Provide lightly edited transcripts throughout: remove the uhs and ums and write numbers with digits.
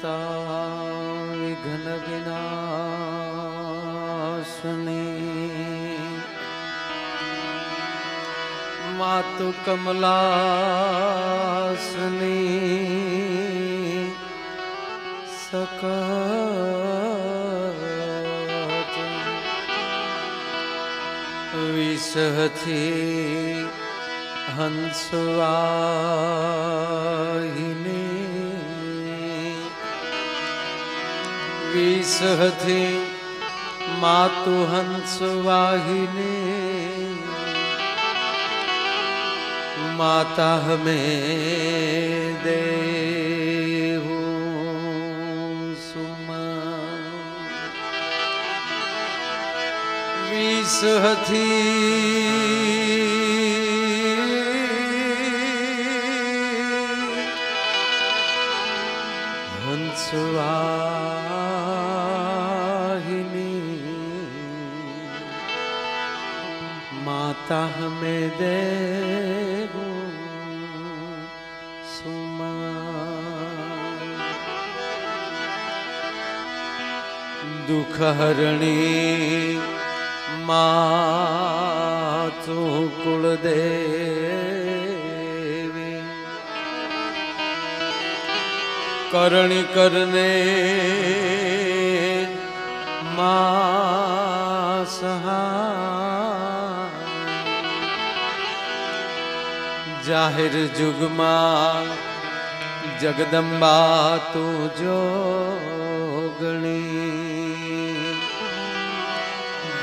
माता विघ्न विनाशनी मातु कमलासनी सकट विसहती हंसवाहिनी विसहती मातु हंसवाहिनी माता हमें देहु सुमा विसहती हंसवाहिनी माता हमें देहु सुमा दुख हरणी मातु कुलदेवी करणी करने मां सहाय जाहिर जुगमा जगदम्बा तू जोगणी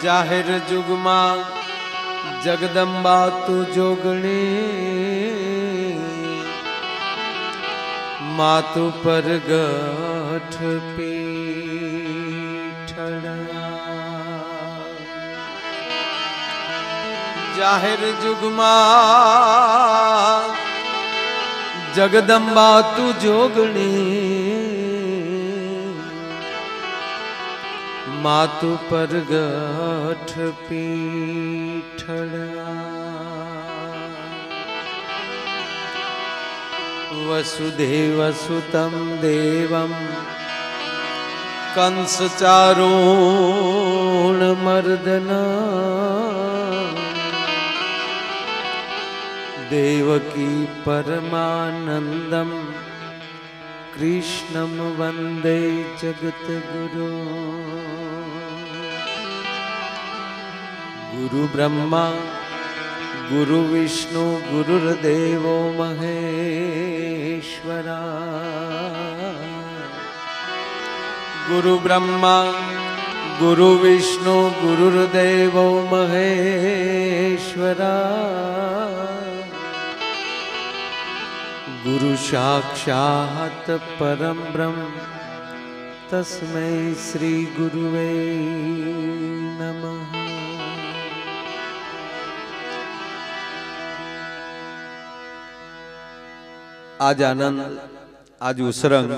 जाहिर जुगमा जगदम्बा तू जोगणी मातु पर गठ पीठड़ा जाहिर जुगमा जगदम्बा तू जोगणी मातु पर गठ पीठड़ा वसुदेव सुतं देवं कंस चारूण मर्दना देवकी परमानंदम कृष्णं वंदे जगद्गुरु गुरु ब्रह्मा गुरु विष्णु गुरुर्देवो महेश्वरा गुरु ब्रह्मा गुरु विष्णु गुरुर्देवो महेश्वरा गुरु साक्षात् परम ब्रह्म तस्मै श्री गुरुवे नमः। आज आनंद आज उसरंग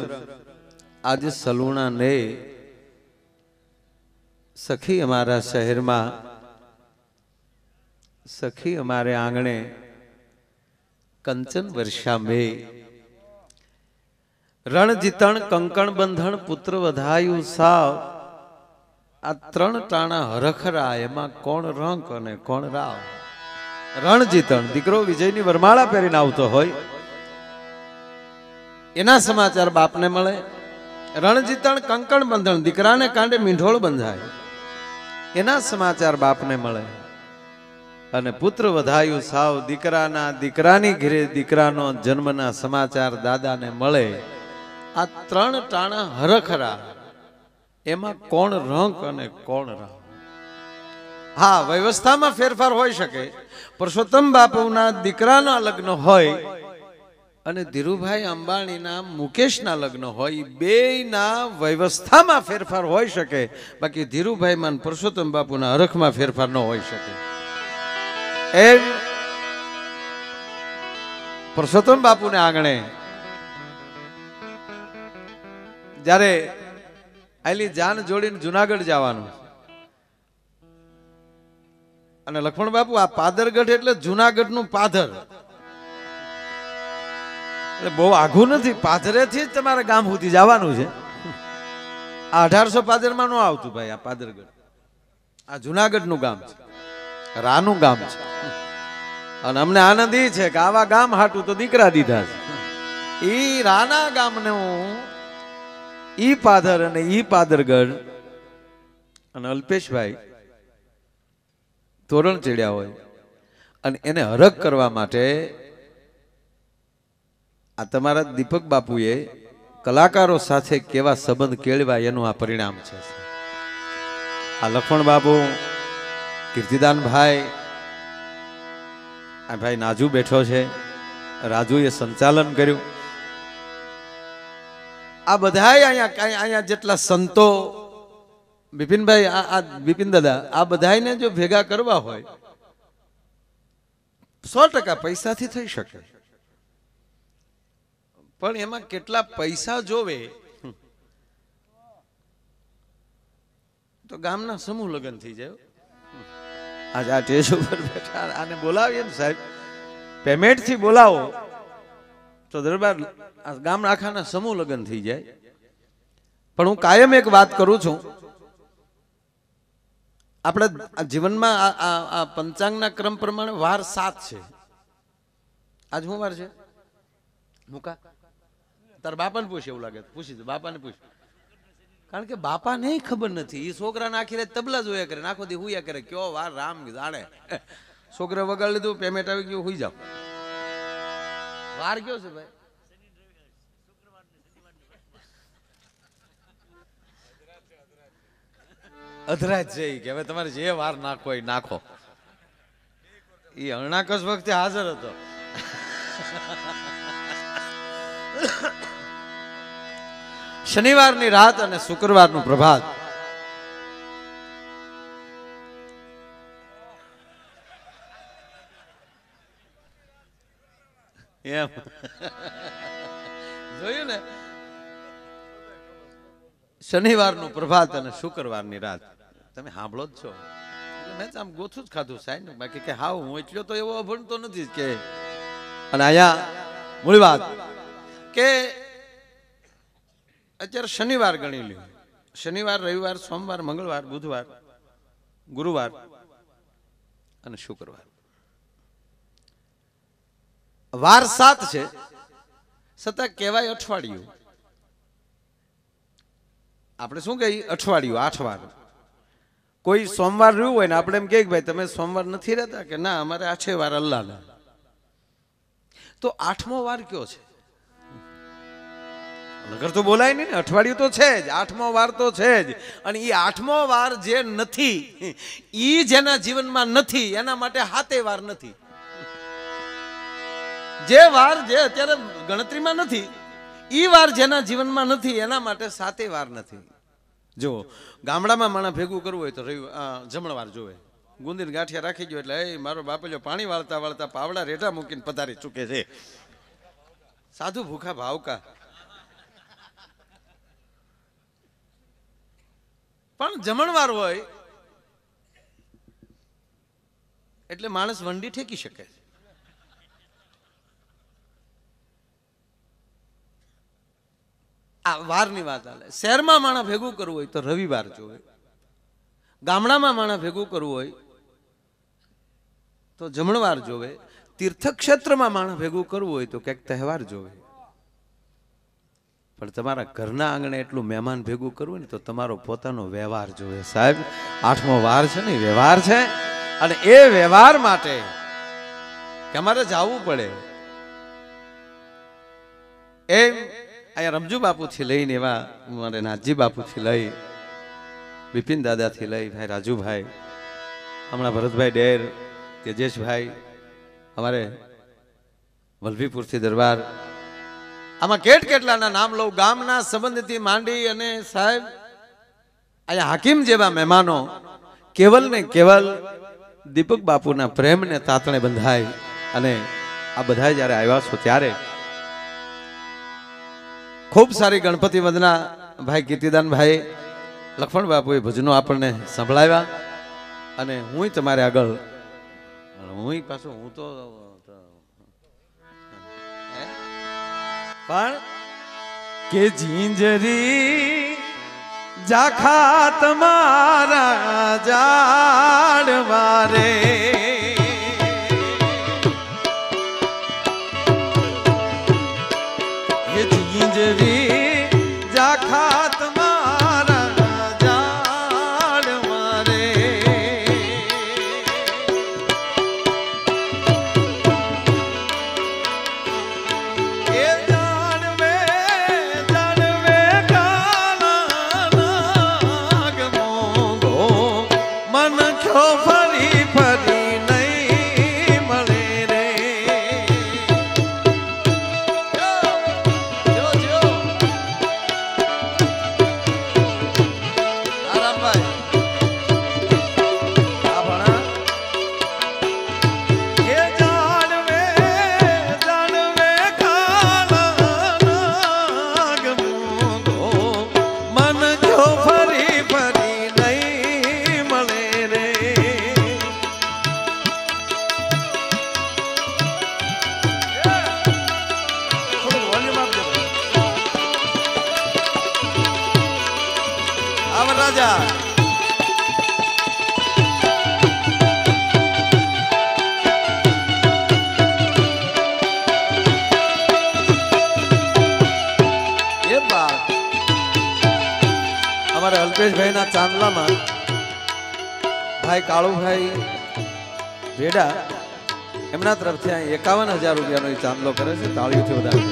आज सलूणा ने सखी हमारा शहर में सखी हमारे आंगणे कंचन वर्षा में रण जीतण कंकण बंधन पुत्र वधायु साव आ त्रण टाणा हरखरा एमा कोण रंक अने कोण राव रण जीतण दीकरो विजयनी वरमाळा पहेरीने आवतो होय एना समाचार बापने मळे रणजीतण कंकण बंधन दीकराने कांडे मींढोळ बंधाय एना समाचार बापने मळे अने पुत्र वधायु साव दीकराना दीकरानी घरे दीकरानो जन्मना समाचार दादाने मळे आ त्रण टाणा हरखरा एमा कोण रंक अने कोण राव हाँ व्यवस्था में फेरफार होई शके परसोत्तम बापूना दीकराना लग्न होय अने धीरुभाई अंबाणीना मुकेशना लग्न होय बेयना व्यवस्थामां फेरफार होई शके बाकी धीरुभाई मान परसोत्तम बापूना हरखमां फेरफार न होई शके परसोत्तम बापूने आंगणे જ્યારે આલી જાન જોડીને જુનાગઢ જવાનું અને લખમણ બાપુ આ પાદરગઢ એટલે જુનાગઢનું પાદર બહુ આઘું નથી, પાદરેથી જ તમારે ગામ સુધી જવાનું છે. આ 1800 પાદરમાં નો આવતું ભાઈ. આ પાદરગઢ આ જુનાગઢનું ગામ છે, રાનું ગામ છે. અને અમને આનંદ એ છે કે આવા ગામ હાટું તો દીકરા દીધા છે. ઈ રાના ગામનું ઈ પાદર અને ઈ પાદરગઢ અને અલ્પેશભાઈ તોરણ ચડ્યા હોય અને એને હરખ કરવા માટે આ તમારા દીપક બાપુએ કલાકારો સાથે કેવા સંબંધ કેળવા એનું આ પરિણામ છે. આ લખમણ બાપુ, કીર્તિદાનભાઈ, આ ભાઈ નાજુ બેઠો છે, રાજુએ સંચાલન કર્યું. આ બધા અહીંયા જેટલા સંતો, બિપિનભાઈ, આ બિપિન દાદા, આ બધાને જો ભેગા કરવા હોય 100% પૈસાથી થઈ શકે, પણ એમાં કેટલા પૈસા જોવે તો ગામના સમૂહ લગ્ન થઈ જાય. આજ આ ટેજ ઉપર બેઠા આને બોલાવીએ ને સાહેબ, પેમેન્ટ થી બોલાવો તો દરબાર ગામ આખાના સમૂહ લગ્ન થઈ જાય. પણ હું કાયમ એક વાત કરું છું, આપણા જીવનમાં આ પંચાંગના ક્રમ પ્રમાણે વાર 7 છે. આજ શું વાર છે? મુકા તાર બાપાને પૂછે, એવું લાગે પૂછી દો, બાપાને પૂછ. કારણ કે બાપાને ખબર નથી. એ છોકરાને આખી રાત તબલા જોયા કરે, આખો દી હુયા કરે. કયો વાર રામ જાણે. છોકરા વગાડ લીધું, પેમેન્ટ આવી ગયું, હુઈ જાવ. વાર કયો છે ભાઈ? અધરાજ છે કે હવે તમારે જે વાર નાખો એ નાખો. એ અરણાકસ વખતે હાજર હતો. શનિવારની રાત અને શુક્રવારનું પ્રભાત. એમ જોયું ને, શનિવારનું પ્રભાત અને શુક્રવારની રાત. તમે સાંભળો જ છો. મેં આમ ગોથું જ ખાધું સાહેબ, બાકી કે હાવ હું એટલો તો એવો અભણતો નથી કે. અને અહીંયા મૂળ વાત કે અત્યારે શનિવાર ગણી લ્યો. શનિવાર, રવિવાર, સોમવાર, મંગળવાર, બુધવાર, ગુરુવાર અને શુક્રવાર. વાર 7 છે, છતાં કહેવાય અઠવાડિયું. આપણે શું કહીએ? અઠવાડિયું, 8 વાર. કોઈ સોમવાર રહ્યું હોય ને આપણે એમ કે ભાઈ તમે સોમવાર નથી રહેતા, કે ના અમારે 8 વાર અલ્લાહના. તો 8મો વાર કયો છે? નગર તો બોલાય નહીં ને. અઠવાડિયું તો છે જ, 8મો વાર તો છે જ. અને એ 8મો વાર જે નથી, એ જેના જીવનમાં નથી, એના માટે 7 વાર નથી. જે વાર જે અત્યારે ગણતરીમાં નથી, એ વાર જેના જીવનમાં નથી, એના માટે 7 વાર નથી. જો ગામડામાં માણસ ભેગું કરવું હોય તો જમણવાર જોવે. ગુંદીને ગાંઠિયા રાખી ગયો એટલે એ મારો બાપેલો પાણી વાળતા વાળતા પાવડા રેઢા મૂકીને પધારી ચૂકે છે. સાધુ ભૂખા ભાવકા. પણ જમણવાર હોય એટલે માણસ વંડી ઠેકી શકે. આ વારની વાત હાલે. શહેરમાં માણસ ભેગું કરવું હોય તો રવિવાર જોવે. ગામડામાં માણસ ભેગું કરવું હોય તો જમણવાર જોવે. તીર્થક્ષેત્રમાં માણસ ભેગું કરવું હોય તો કંઈક તહેવાર જોવે. પણ તમારા ઘરના આંગણે એટલું મહેમાન ભેગું કરવું ને તો તમારો પોતાનો વ્યવહાર જોવે. સાહેબ 8મો વાર છે ને, વ્યવહાર છે. અને એ વ્યવહાર માટે કે અમારે જવું પડે. એમ અહીંયા રમજુ બાપુથી લઈને એવા મારે નાથજી બાપુથી લઈ, બિપિન દાદાથી લઈ, ભાઈ રાજુભાઈ, હમણાં ભરતભાઈ ડેર, તેજેશભાઈ, અમારે વલભીપુરથી દરબાર, આમાં કેટલાના નામ લઉં. ગામના સંબંધથી માંડી અને સાહેબ અહીંયા હાકીમ જેવા મહેમાનો કેવલ ને કેવલ દીપક બાપુના પ્રેમને તાતણે બંધાય. અને આ બધા જ્યારે આવ્યા છો ત્યારે ખૂબ સારી ગણપતિ વંદના ભાઈ કીર્તિદાનભાઈ, લખમણ બાપુએ ભજનો આપણને સંભળાવ્યા. અને હું તમારે આગળ હું તો પણ કે ઝીંઝરી ઝાખા તમારા જાડવા રે એ ઝીંઝરી ઝાખા તમારા જાડવા રે એ જાણવે જાણવે કાળા નાગ મોંઘો મન છો ફરી ફરી નહીં મળે રે જો જો આરામભાઈ આ ભણા એ જાણવે જાણવે કાળા નાગ મોંઘો મન છો ફરી ફરી નહીં મળે રે થોડું વોલ્યુમ આપજો આવ રાજા એ બાપ અમારા અલ્પેશભાઈ ના ચાંદલામાં ભાઈ કાળુભાઈ ભેડા એમના તરફથી 51,000 રૂપિયાનો એ ચાંદલો કરે છે તાળીઓથી વધારે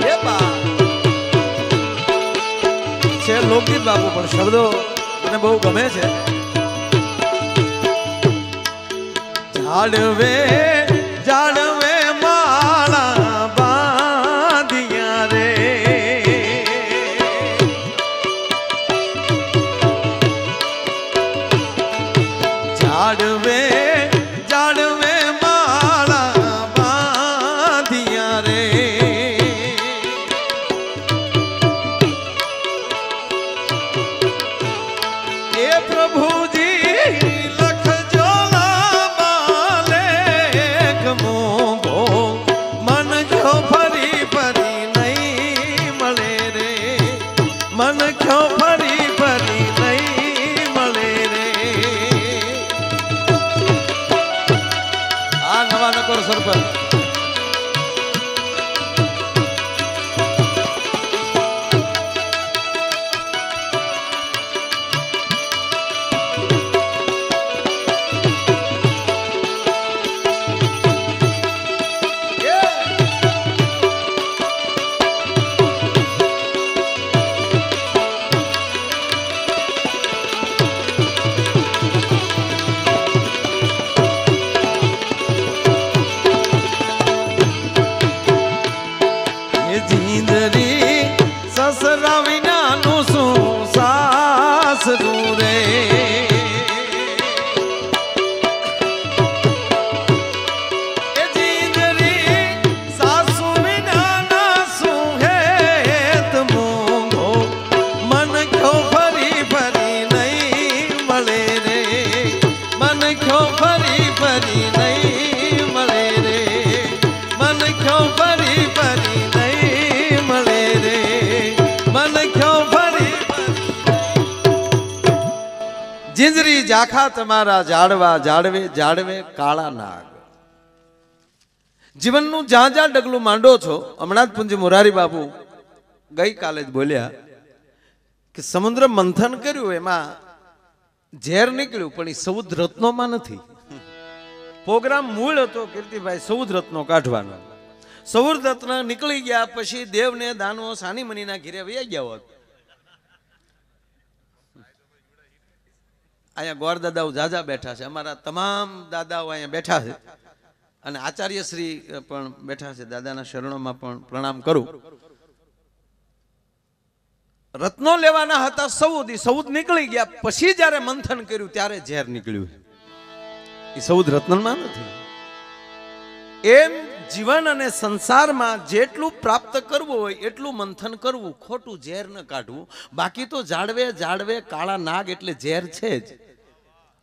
એ બાપ છે લોકગીત બાપુ પણ શબ્દો મને બહુ ગમે છે જાડવે જાડવે માળા બાંધિયા રે જાડવે જાડવે માળા બાંધિયા રે એ પ્રભુજી લખજો લેખ મોંઘો મન જો ફરી ફરી નહીં મળે રે મન જો ફરી ફરી નહીં મળે રે આ નવા નકોર સરપંચ જીંદરી સસરા વિનાનું શું સાસરું રે એ જીંદરી સાસુ વિનાના શું હેત મોંઘો મન ક્યો ફરી ફરી નહીં મળે રે મન ક્યો ફરી ફરી નહીં મળે રે મન ક્યો ફરી ફરી નહીં મળે રે મન ક્યો ફરી જીંજરી ઝાખા તમારા જાડવા જાડવે જાડવે કાળા નાગ જીવનનું જ્યાં જ્યાં ડગલું માંડો છો હમણાં જ પૂજ્ય મોરારી બાપુ ગઈકાલે જ બોલ્યા કે સમુદ્ર મંથન કર્યું એમાં ઝેર નીકળ્યું પણ એ સૌદ રત્નોમાં નથી પ્રોગ્રામ મૂળ હતો કીર્તિભાઈ સૌદ રત્નો કાઢવાનો સૌદ રત્ન નીકળી ગયા પછી દેવને દાનવો સાની મનીના ઘેરે વયા ગયા હોત અહીંયા ગોર દાદાઓ જાજા બેઠા છે અમારા તમામ દાદાઓ અહીંયા બેઠા છે અને આચાર્ય શ્રી પણ બેઠા છે દાદાના શરણોમાં પણ પ્રણામ કરું રત્નો લેવાના હતા સૌદ નીકળી ગયા પછી જ્યારે મંથન કર્યું ત્યારે ઝેર નીકળ્યું એ સૌદ રત્નમાં નથી એમ જીવન અને સંસારમાં જેટલું પ્રાપ્ત કરવું હોય એટલું મંથન કરવું ખોટું ઝેર ન કાઢવું બાકી તો જાળવે જાળવે કાળા નાગ એટલે ઝેર છે જ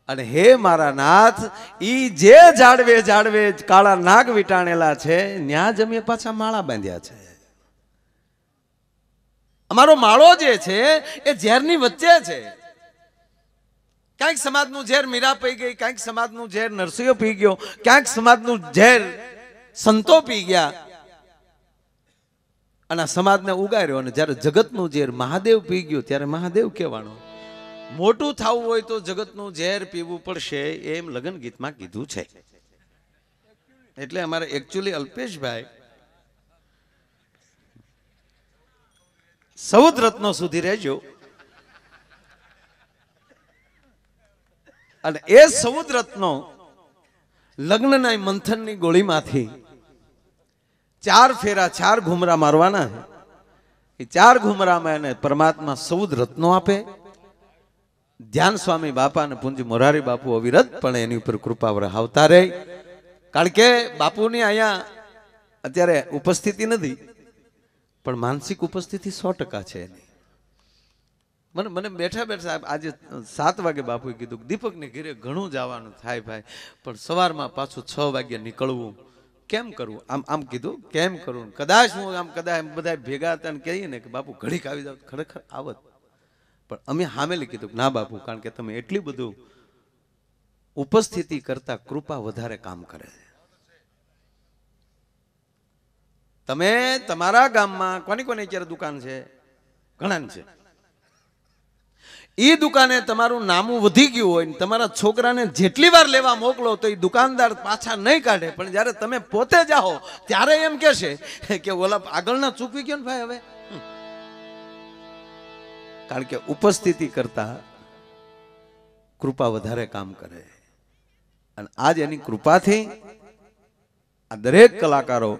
અને હે મારા નાથ, ઈ જે જાડવે જાડવે કાળા નાગ વીટાણેલા છે ન્યા જ અમે પાછા માળા બાંધ્યા છે. અમારો માળો જે છે એ ઝેરની વચ્ચે છે. ક્યાંક સમાજનું ઝેર મીરા પી ગઈ, ક્યાંક સમાજનું ઝેર નરસિંહ પી ગયો, ક્યાંક સમાજનું ઝેર સંતો પી ગયા અને સમાજને ઉગાર્યો. અને જ્યારે જગતનું ઝેર મહાદેવ પી ગયું ત્યારે મહાદેવ કહેવાનું. મોટું થવું હોય તો જગતનું ઝેર પીવું પડશે એમ લગ્ન ગીતમાં કીધું છે. એટલે અમારે એકચ્યુઅલી અલ્પેશભાઈ સૌદ રત્નો સુધી રહેજો અને એ સૌદ રત્નો લગ્નના મંથનની ગોળીમાંથી 4 ફેરા 4 ઘુમરા મારવાના છે. એ 4 ઘુમરામાં એને પરમાત્મા સૌદ રત્નો આપે. ધ્યાન સ્વામી બાપા અને પૂંજ મોરારી બાપુ અવિરત પણ એની ઉપર કૃપા વરસાવતા રહે. કારણ કે બાપુની અહીંયા અત્યારે ઉપસ્થિતિ નથી પણ માનસિક ઉપસ્થિતિ 100% છે એની. મને બેઠા બેઠા આજે 7 વાગે બાપુએ કીધું દીપકને ઘરે ઘણું જવાનું થાય ભાઈ, પણ સવારમાં પાછું 6 વાગે નીકળવું કેમ કરવું? આમ કીધું કેમ કરવું? કદાચ હું આમ કદાચ બધા ભેગા હતા ને કહીએ ને કે બાપુ ઘડીક આવી જાવ, ખરેખર આવત. પણ અમે હામેલી કીધું ના બાપુ, કારણ કે તમે એટલી બધું ઉપસ્થિતિ કરતા કૃપા વધારે કામ કરે છે. તમે તમારા ગામમાં કોની કોની અત્યારે દુકાન છે? ઘણાની છે. એ દુકાને તમારું નામું વધી ગયું હોય ને તમારા છોકરાને જેટલી વાર લેવા મોકલો તો એ દુકાનદાર પાછા નહીં કાઢે, પણ જ્યારે તમે પોતે જાઓ ત્યારે એમ કહેશે કે ઓલા આગળના ચૂકવી ગયો ને ભાઈ હવે. કારણ કે ઉપસ્થિતિ કરતા કૃપા વધારે કામ કરે. અને આજ એની કૃપાથી આ દરેક કલાકારો,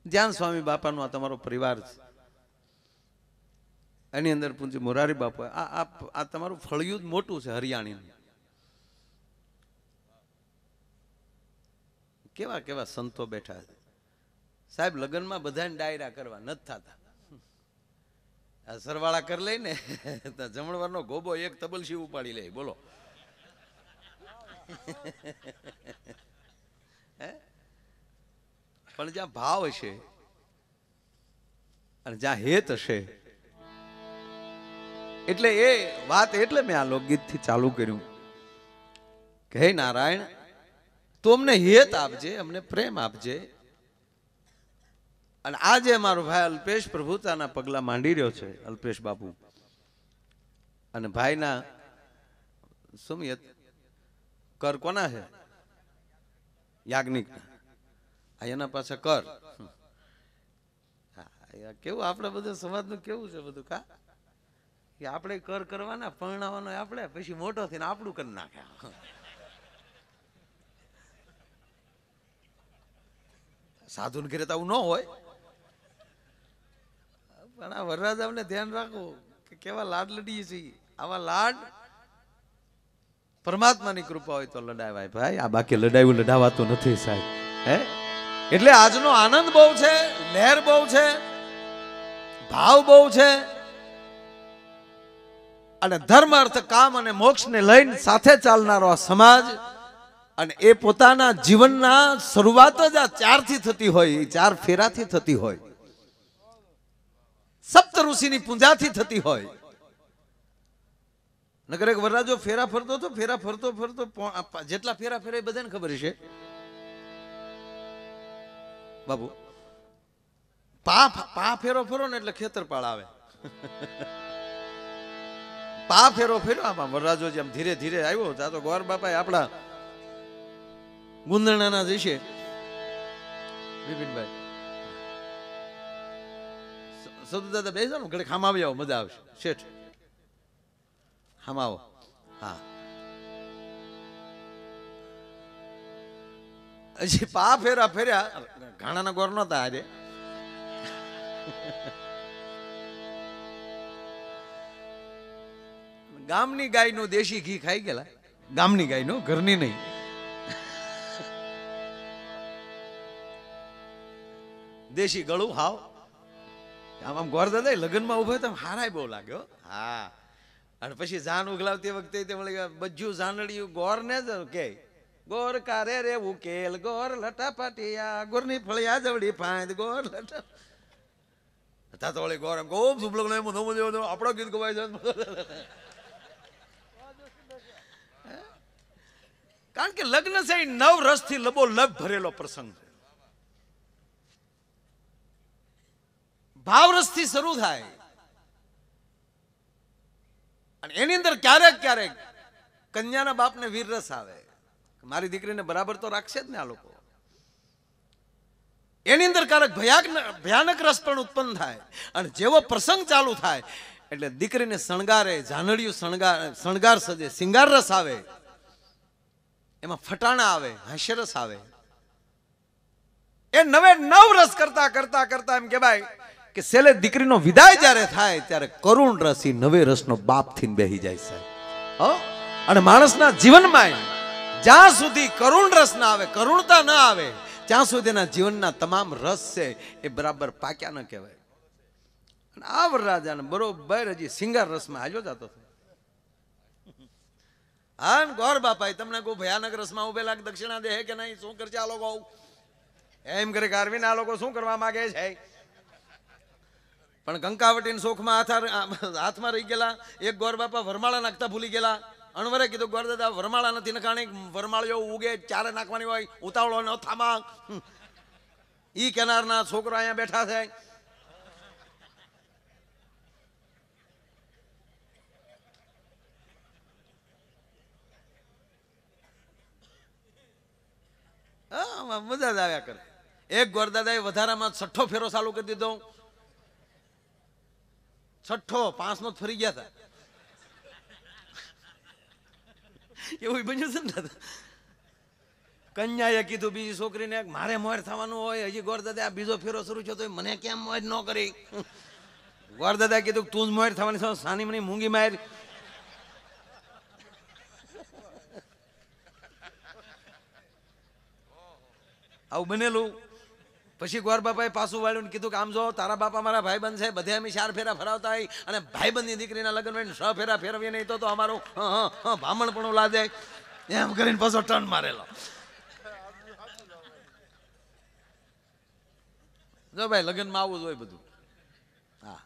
ધ્યાન સ્વામી બાપાનો આ તમારો પરિવાર છે, એની અંદર પૂંજી મોરારી બાપુ, આ તમારું ફળિયું જ મોટું છે હરિયાણીનું. કેવા કેવા સંતો બેઠા છે સાહેબ. લગ્નમાં બધાને ડાયરા કરવા નથી થતા. આ સરવાળા કરી લઈને જમણવારનો ગોબો એક તબલસી ઉપાડી લે. બોલો પણ જ્યાં ભાવ હશે અને જ્યાં હેત હશે, એટલે એ વાત એટલે મેં આ લોકગીતથી ચાલુ કર્યું કે હે નારાયણ, તું અમને હેત આપજે, અમને પ્રેમ આપજે. અને આજે મારો ભાઈ અલ્પેશ પ્રભુતાના પગલા માંડી રહ્યો છે, અલ્પેશ બાપુ. અને ભાઈના સુમિયત કર કોના છે? યાજ્ઞિક. એના પાછા કર. કેવું આપણે બધું સમાજનું કેવું છે બધું કા, કે આપણે કર કરવાના, પરણાવવાનો આપણે, પછી મોટો થઈને આપણું કરી નાખ્યા. સાધુ ને ઘરે તો આવું ન હોય. પણ આ વરરાજાને ધ્યાન રાખો કે કેવા લાડ લડીએ છીએ. આવા લાડ પરમાત્માની કૃપા હોય તો લડાવાય ભાઈ. આ બાકી લડાયું લડાવાતું નથી સાહેબ. હે એટલે આજનો આનંદ બહુ છે, લહેર બહુ છે, ભાવ બહુ છે. અને ધર્મ, અર્થ, કામ અને મોક્ષને લઈને સાથે ચાલનારો આ સમાજ, અને એ પોતાના જીવનના શરૂઆત જ આ 4થી થતી હોય, 4 ફેરાથી થતી હોય, સપ્ત ઋષિની પૂજાથી થતી હોય. નકર એક વરરાજો ફેરા ફરતો હતો, ફેરા ફરતો ફરતો જેટલા ફેરા ફેરા એ બધાને ખબર છે બાબુ. પા ફેરો ફરો ને એટલે ખેતરપાળ આવે. પા ફેરો ફેરો આમાં વરરાજો જેમ ધીરે ધીરે આવ્યો. તા તો ગોર બાપા આપણા ગુંદરણાના જશે વિપિનભાઈ. સદુ દાદા બેસો ને ઘડે ખામાવી આવો, મજા આવશે. શેઠ ખામાવો. હા, હજી પા ફેરા ફેર્યા. ઘાણાના ગોર નતા આજે. ગામની ગાયનું દેશી ઘી ખાઈ ગયેલા. ગામની ગાયનું, ઘરની નહીં. દેશી ગળું હાવ. આમ આમ ગોર દાદા લગ્નમાં ઉભા તો હારાય બહુ લાગ્યો. હા, અને પછી જાન ઉગલાવતી વખતે તે મળી બધું જાનડિયું ગોર ને જ કે ગોર કારે રે ઉકેલ ગોર લટાપાટિયા ગોરની ફળિયા જવડી ફાંદ ગોર લટા તા તો ઓલી ગોર ગોમ સુબલક ને મનો મજો આપણો ગીત ગવાય છે. કારણ કે લગ્ન છે એ નવ રસથી લબોલબ ભરેલો પ્રસંગ છે. ભાવરસથી શરૂ થાય અને એની અંદર ક્યારેક ક્યારેક કન્યાના બાપને વીર રસ આવે, મારી દીકરીને બરાબર તો રાખશે જ ને આ લોકો. એની અંદર ક્યારેક ભયાનક રસ પણ ઉત્પન્ન થાય અને જેવો પ્રસંગ ચાલુ થાય એટલે દીકરીને શણગારે, જાનડિયું શણગાર સજે, શિંગાર રસ આવે, એમાં ફટાણા આવે, હાસ્યરસ આવે. એ નવે નવ રસ કરતા કરતા કરતા એમ કહેવાય કે છેલ્લે દીકરીનો વિદાય જ્યારે થાય ત્યારે કરુણ રસી નવે રસનો બાપ થઈને બેહી જાય છે. અને માણસના જીવનમાં જ્યાં સુધી કરુણ રસ ના આવે, કરુણતા ના આવે, ત્યાં સુધી એના જીવનના તમામ રસ છે એ બરાબર પાક્યા ન કહેવાય. અને આ વરરાજાને બરોબર હજી શિંગાર રસમાં હાલ્યો જતો હતો. હા ગોર બાપા તમને કોઈ ભયાનક રસમાં ઉભેલા દક્ષિણા દે કે નહીં, શું કરશે આ લોકો? એમ કરે કારવીને આ લોકો શું કરવા માંગે છે? પણ કંકાવટીના શોખમાં હાથમાં રહી ગયેલા. એક ગોર બાપા વરમાળા નાખતા ભૂલી ગયેલા. અણવરે કીધું ગોર દાદા વરમાળા નથી નખાણી, વરમાળીઓ ઉગે ચારે નાખવાની હોય, ઉતાવળો ન થામા. ઈ કેનારના છોકરા અહીંયા બેઠા છે. મજા જ આવ્યા કરે. એક ગોરદાદાએ વધારામાં 6ઠ્ઠો ફેરો ચાલુ કરી દીધો. 6ઠ્ઠો 5નો ફરી ગયા હતા એવું બન્યું છે ને. કન્યાએ કીધું બીજી છોકરીને મારે મોર થવાનું હોય, હજી ગોરદાદા બીજો ફેરો શરૂ થયો તો મને કેમ મોર ન કરી? ગોરદાદાએ કીધું તું જ મોર થવાની છો, સાની મની મૂંગી માર. આવું બનેલું. પછી ગોર બાપાએ પાછું વાળ્યું કીધું કે આમ જો તારા બાપા મારા ભાઈબંધ છે, બધે અમે 4 ફેરા ફરાવતા હોય અને ભાઈબંધની દીકરીના લગ્ન હોય 6 ફેરા ફેરવીએ નહીં તો અમારું ભામણ પણ લાદે. એમ કરીને પાછો ટર્ન મારેલો. જો ભાઈ લગ્નમાં આવું જ હોય બધું. હા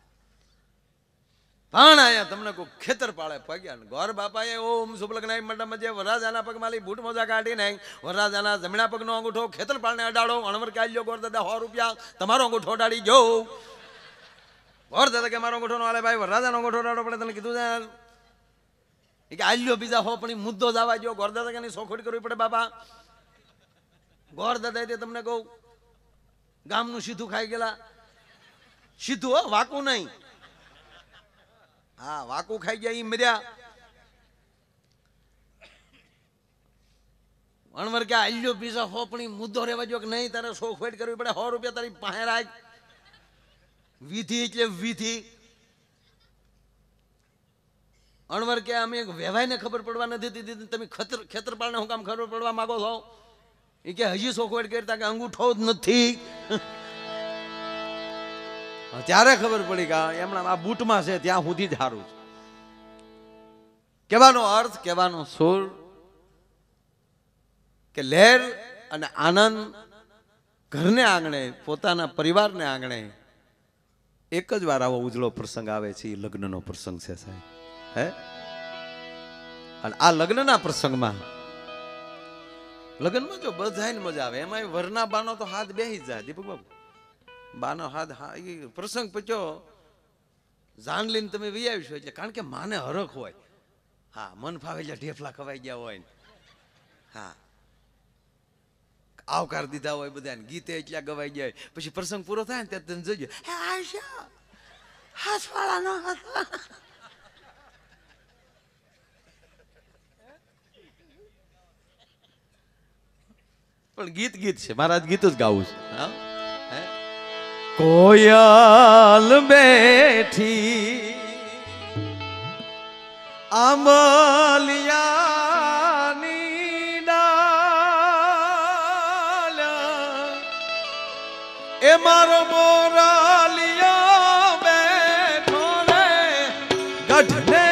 પણ અહીંયા તમને કોઈ ખેતર પાળે પગ્યા. ગોર બાપાએ ઓમ સુબલગ્નાય મંડપમાં જે વરરાજાના પગમાં લઈ બૂટ મોજા કાઢી નહીં, વરરાજાના જમણા પગનો અંગૂઠો ખેતર પાળને અડાડો. અણવર કાઢ્યો ગોર દાદા 100 રૂપિયા તમારો અંગૂઠો અડાડી જો. ગોર દાદા કે મારો અંગૂઠો નો હાલે ભાઈ, વરરાજાનો અંગૂઠો અડાડો પડે. તને કીધું છે કે આલ્યો બીજા હો પણ મુદ્દો જ આવવા ગયો. ગોર દાદા કે સોખોડી કરવી પડે બાપા. ગોર દાદા તે તમને કહું ગામનું સીધું ખાઈ ગયેલા. સીધું હો, વાકું નહીં. હા વાકું ખાઈ ગયા ઈ મર્યા. અણવર કે આલ્યો બીજા હો પણ મુદ્દો રહેવા જો કે નહીં, તારે સોખવેટ કરવી પડે. 100 રૂપિયા તારી પાસે રાખ. વિધિ એટલે વિધિ. અણવર કે અમે વ્યવહારને ખબર પડવા નથી દીધી, તમે ખેતરપાળને હું કામ ખબર પડવા માંગો છો? એ કે હજી સોખવેટ કરતા કે અંગૂઠો જ નથી. ત્યારે ખબર પડી કે એમના આ બૂટમાં છે ત્યાં સુધી જ સારું છે. કહેવાનો અર્થ, કહેવાનો સુર કે લહેર અને આનંદ ઘરને આંગણે, પોતાના પરિવારને આંગણે એક જ વાર આવો ઉજળો પ્રસંગ આવે છે. એ લગ્નનો પ્રસંગ છે સાહેબ. હે અને આ લગ્નના પ્રસંગમાં લગ્નમાં જો બધાને મજા આવે, એમાં વરના બાનો તો હાથ બેહી જ જાય. દીપક બાબુ બાનો હાથ એ પ્રસંગ પચ્યો જાન લઈને તમે વી આવીશો એટલે, કારણ કે માને હરખ હોય. હા મન ફાવે એટલે ઢેફલા ખવાઈ ગયા હોય. હા આવકાર દીધા હોય બધાને, ગીતે એટલા ગવાઈ ગયા. પછી પ્રસંગ પૂરો થાય ને ત્યારે તમે જોજો હાથવાળાનો પણ ગીત ગીત છે. મારા ગીત જ ગાવું છે. કોયલ બેઠી આંબલિયાની ડાલ, એ મારો મોરાલિયા બેઠો રે ગઢને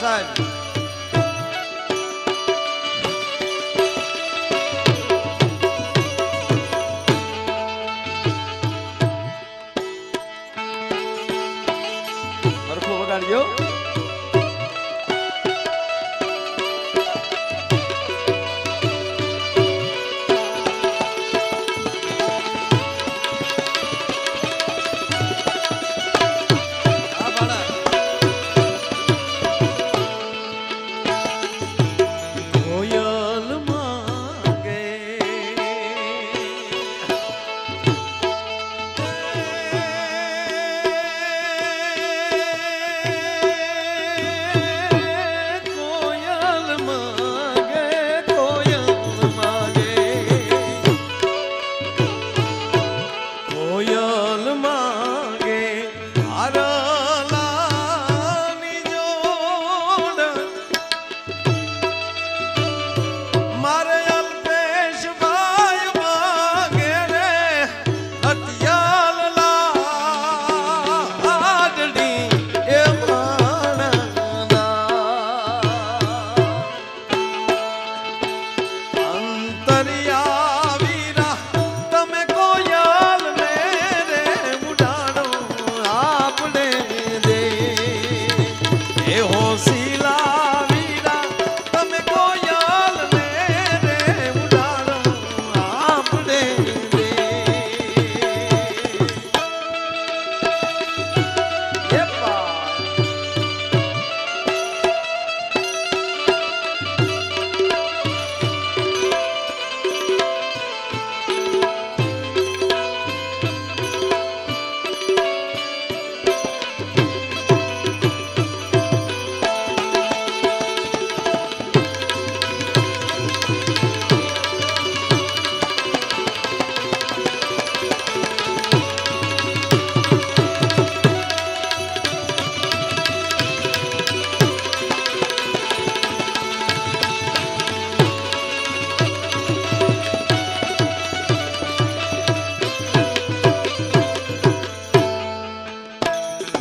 સાહેબ હરખું વગાડજો.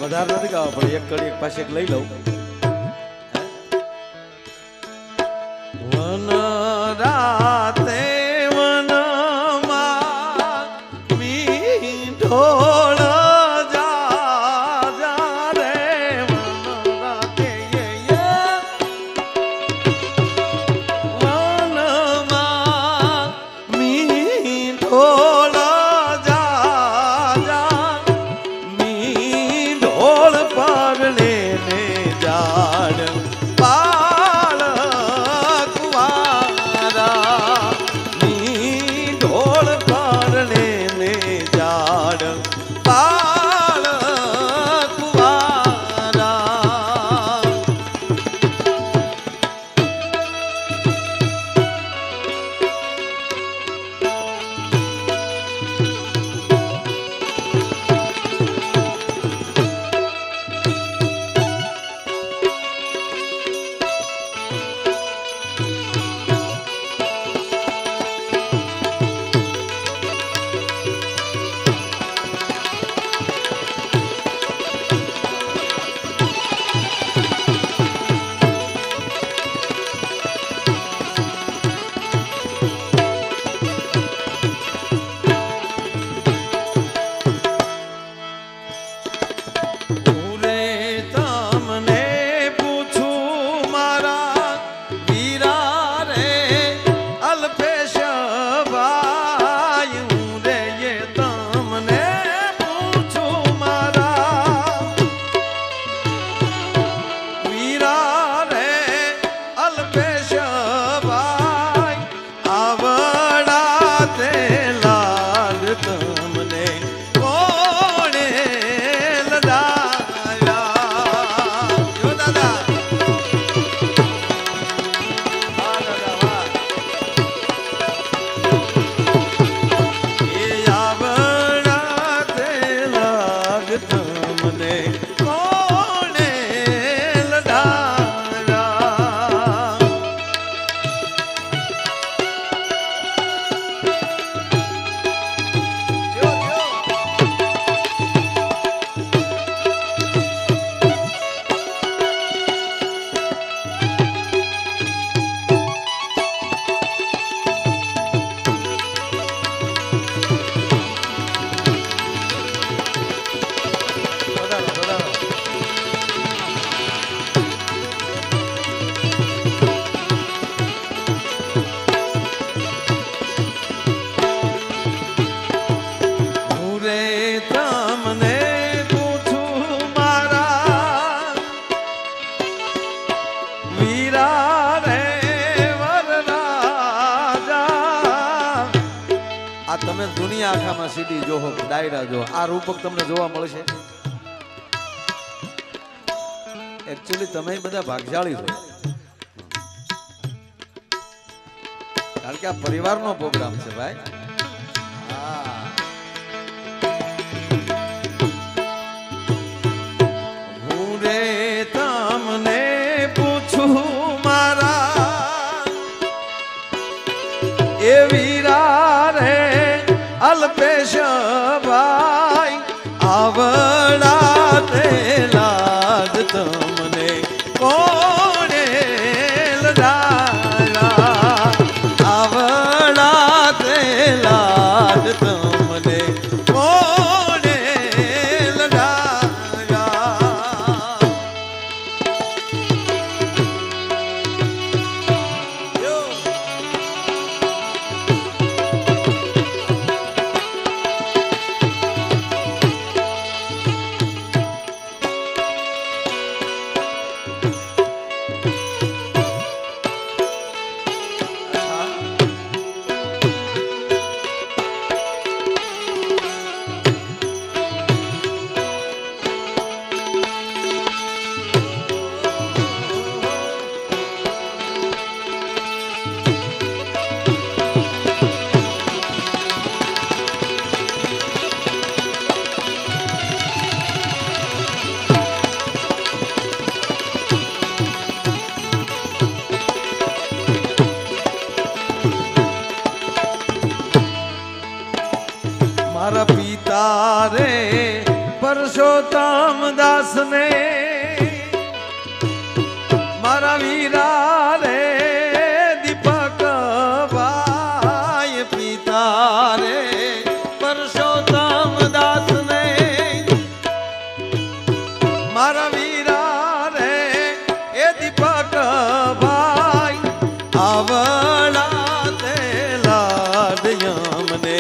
વધારે નથી ગાવા પણ એક કડી એક પાસે એક લઈ લઉં. વન રાતે વનમાં મીઠોળ જા જા રે વન રાતે વનમાં મીઠોળ જા જા મીઠોળ પાગલે ને જા દુનિયા આખામાં સીડી જોહો ડાયરા જો આ રૂપક તમને જોવા મળશે. એકચ્યુઅલી તમે બધા ભાગશાળી છો, કારણ કે આ પરિવારનો પ્રોગ્રામ છે ભાઈ. હું રે તમને પૂછું મારા એ વીરા રે અલ્પેશ ભાઈ આવડા તે લાડ તમને કોણે લડાયા, આવડા તે લાડ તમને કોણે લડાયા. મારા પિતા રે પરસોત્તમ દાસ ને, મારા વીરા રે દીપક ભાઈ, પિતા રે પરસોત્તમ દાસ ને, મારા વીરા રે એ દીપક ભાઈ આવડા તે લાડ્યા મને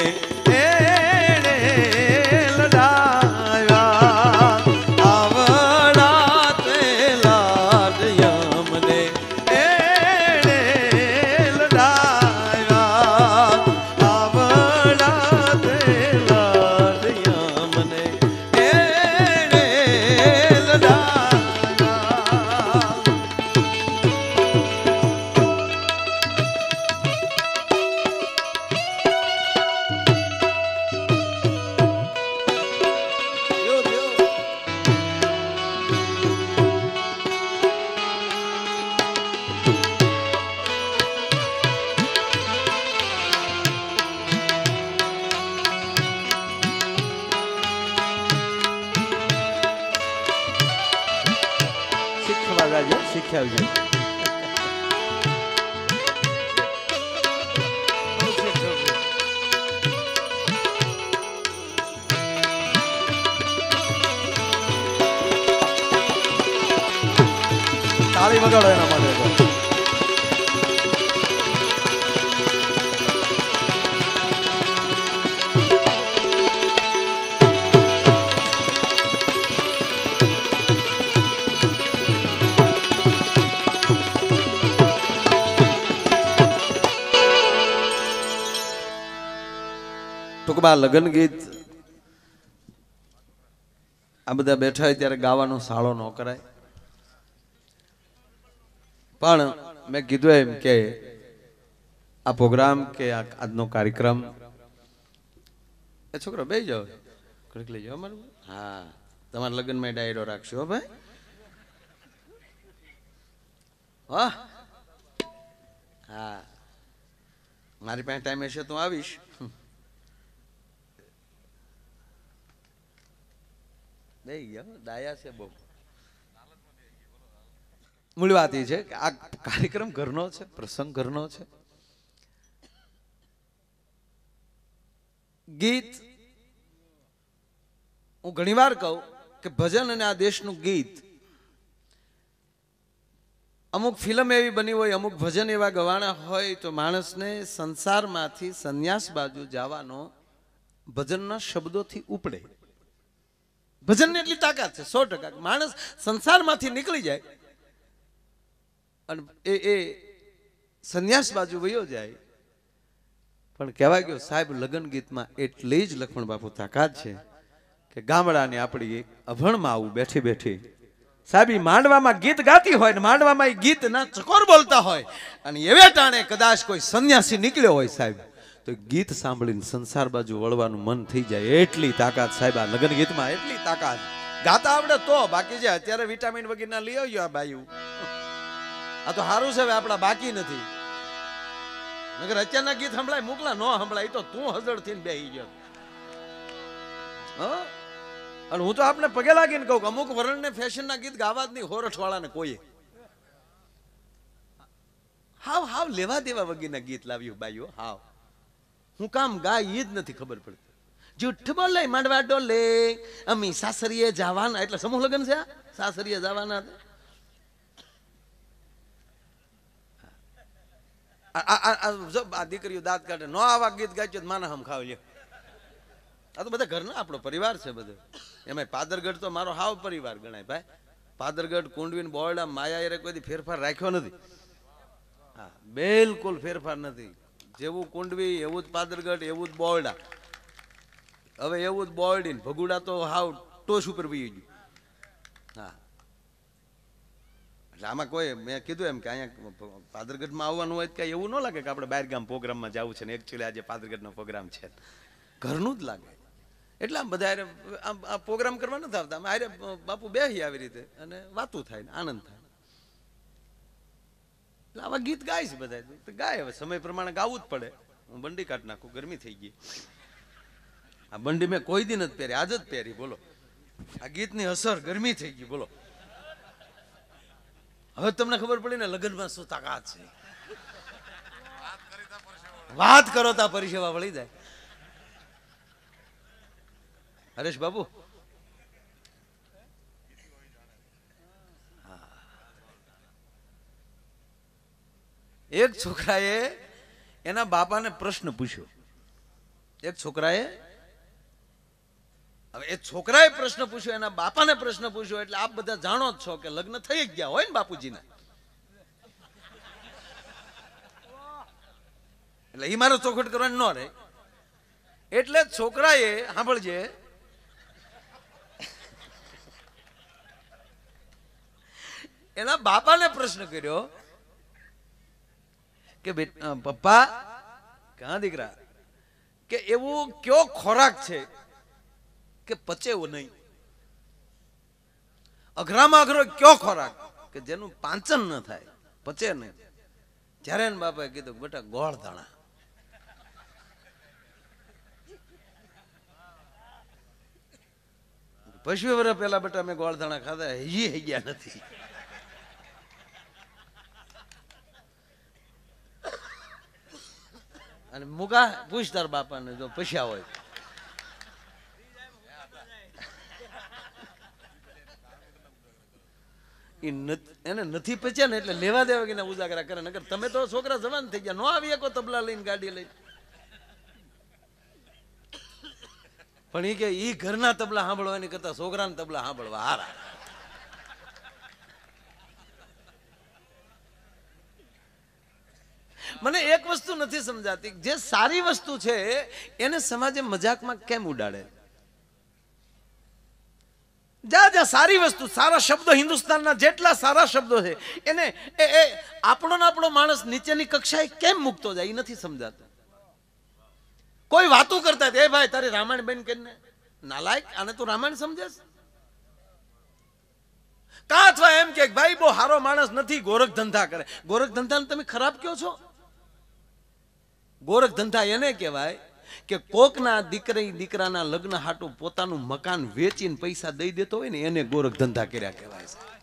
શીખ્યા છે. તાળી વગાડો એના માટે. ટૂંકમાં લગ્ન ગીત આ બધા બેઠા હોય ત્યારે ગાવાનો સાળો ન કરાય, પણ મેં કીધું એમ કે આ પ્રોગ્રામ કે આજનો કાર્યક્રમ એ છોકરો બેસી જાઓ ઘડીક લઈ જાઓ અમારું. હા, તમારા લગ્નમાં ડાયરો રાખશો હો ભાઈ. વાહ, હા, મારી પાસે ટાઈમ હશે તો આવીશ. ડાયા છે બહુ. મૂળ વાત એ છે કે આ કાર્યક્રમ ઘરનો છે, પ્રસંગ ઘરનો છે. ગીત હું ઘણીવાર કહું કે ભજન અને આ દેશનું ગીત, અમુક ફિલ્મ એવી બની હોય, અમુક ભજન એવા ગવાણા હોય તો માણસને સંસારમાંથી સંન્યાસ બાજુ જવાનો ભજનના શબ્દોથી ઉપડે. ભજનની એટલી તાકાત છે 100%. માણસ સંસારમાંથી નીકળી જાય અને એ સંન્યાસ બાજુ વયો જાય પણ કહેવાય ગયો સાહેબ લગ્ન ગીતમાં એટલી જ લક્ષ્મણ બાપુ તાકાત છે કે ગામડાની આપણી અભણમાં આવું બેઠી બેઠી સાહેબ માંડવામાં ગીત ગાતી હોય ને માંડવામાં એ ગીત ના ચકોર બોલતા હોય અને એવે ટાણે કદાચ કોઈ સંન્યાસી નીકળ્યો હોય સાહેબ તો ગીત સાંભળીને સંસાર બાજુ વળવાનું મન થઈ જાય એટલી તાકાત સાહેબ આ લગ્ન ગીતમાં એટલી તાકાત ગાતા આવડે તો બાકી છે અત્યારે વિટામિન વગેરેના લઈ આવ્યો આ બાયું આ તો સારું છે આપડા બાકી નથી નગર અત્યારના ગીત સંભળાય મોકલા નો સંભળાય તો તું હજળ થઈને બેહી ગયો અને હું તો આપને પગે લાગીને કહું અમુક વર્ણને ફેશનના ગીત ગાવા જ નહીં હોરઠ વાળાને કોઈ હાવ લેવા દેવા વગેરેના ગીત લાવ્યું બાઈઓ હાવ હું કામ ગાય એ જ નથી ખબર પડતી જૂઠ બોલે માંડવા ડોલે અમી સાસરીએ જવાના એટલે સમૂહ લગ્ન છે સાસરીએ જવાના આ દીકરીઓ દાંત કાઢે નો આવા ગીત ગાય માના હમ ખાવ લ્યો આ તો બધા ઘરના આપણો પરિવાર છે બધો એમાં પાદરગઢ તો મારો હાવ પરિવાર ગણાય ભાઈ પાદરગઢ કુંડવીન બોરડા માયા કોઈ ફેરફાર રાખ્યો નથી હા બિલકુલ ફેરફાર નથી જેવું કુંડવી એવું જ પાદરગઢ એવું જ બોરડા હવે એવું જ બોરડી ભગુડા તો હાવ ટોચ ઉપર વહી ગયું હા એટલે આમાં કોઈ મેં કીધું એમ કે અહીંયા પાદરગઢમાં આવવાનું હોય કે એવું ન લાગે કે આપણે બહાર ગામ પ્રોગ્રામમાં જવું છે ને એકચ્યુઅલી આજે પાદરગઢનો પ્રોગ્રામ છે ઘરનું જ લાગે એટલે આમ બધા આ પ્રોગ્રામ કરવા નથી આવતા આમ આરે બાપુ બેહી આવી રીતે અને વાતું થાય ને આનંદ થાય એટલે આવા ગીત ગાય છે બધા ગાય હવે સમય પ્રમાણે ગાવું જ પડે હું બંડી કાઢ નાખું ગરમી થઈ ગઈ આ બંડી મેં કોઈ દી નથી પહેરી આજ જ પહેરી બોલો આ ગીતની અસર ગરમી થઈ ગઈ બોલો હવે તમને ખબર પડી ને લગ્નમાં શું તાકાત છે વાત કરો તા પરિસેવા વળી જાય હરેશ બાબુ એક છોકરાએ એના બાપાને પ્રશ્ન પૂછ્યો એક છોકરાએ હવે એ છોકરાએ પ્રશ્ન પૂછ્યો એના બાપાને પ્રશ્ન પૂછ્યો એટલે આપ બધા જાણો જ છો કે લગ્ન થઈ ગયા હોય ને બાપુજીના એટલે એ મારો ચોખટ કરવાની ન રહે એટલે છોકરાએ સાંભળજે એના બાપાને પ્રશ્ન કર્યો કે પપ્પા ક્યાં દીકરા કે એવું કયો ખોરાક છે કે પચે એવું નહીં અઘરામાં અઘરો કયો ખોરાક કે જેનું પાંચન ન થાય પચે નહીં ત્યારે એના બાપાએ કીધું બેટા ગોળ દાણા પશુ વર્ષ પેલા બેટા મેં ગોળ દાણા ખાધા હજી ગયા નથી અને મુકા પૂછ તાર બાપાને જો પૈસા હોય એને નથી પચ્યા ને એટલે લેવા દેવા કે ઉજાગરા કરે નકર તમે તો છોકરા જવાન થઈ ગયા નો આવી શકો તબલા લઈને ગાડી લઈને પણ એ કે ઈ ઘરના તબલા સાંભળવાની કરતા છોકરાના તબલા સાંભળવા હારા મને એક વસ્તુ નથી સમજાતી જે સારી વસ્તુ છે એને સમાજે મજાકમાં કેમ ઉડાડે જા સારી વસ્તુ સારા શબ્દો હિન્દુસ્તાનના જેટલા સારા શબ્દો છે એને આપણો માણસ નીચેની કક્ષાએ કેમ મૂકતો જાય એ નથી સમજાતું કોઈ વાતો કરતા એ ભાઈ તારી રામાયણ બેન કરીને નાલાયક આને તું રામાયણ સમજે કા અથવા એમ કે ભાઈ બહુ સારો માણસ નથી ગોરખ ધંધા કરે ગોરખ ધંધાને તમે ખરાબ કહો છો ગોરખ ધંધા એને કહેવાય કે કોકના દીકરાના લગ્ન હાટું પોતાનું મકાન વેચીને પૈસા દઈ દેતો હોય ને એને ગોરખ ધંધા કર્યા કહેવાય છે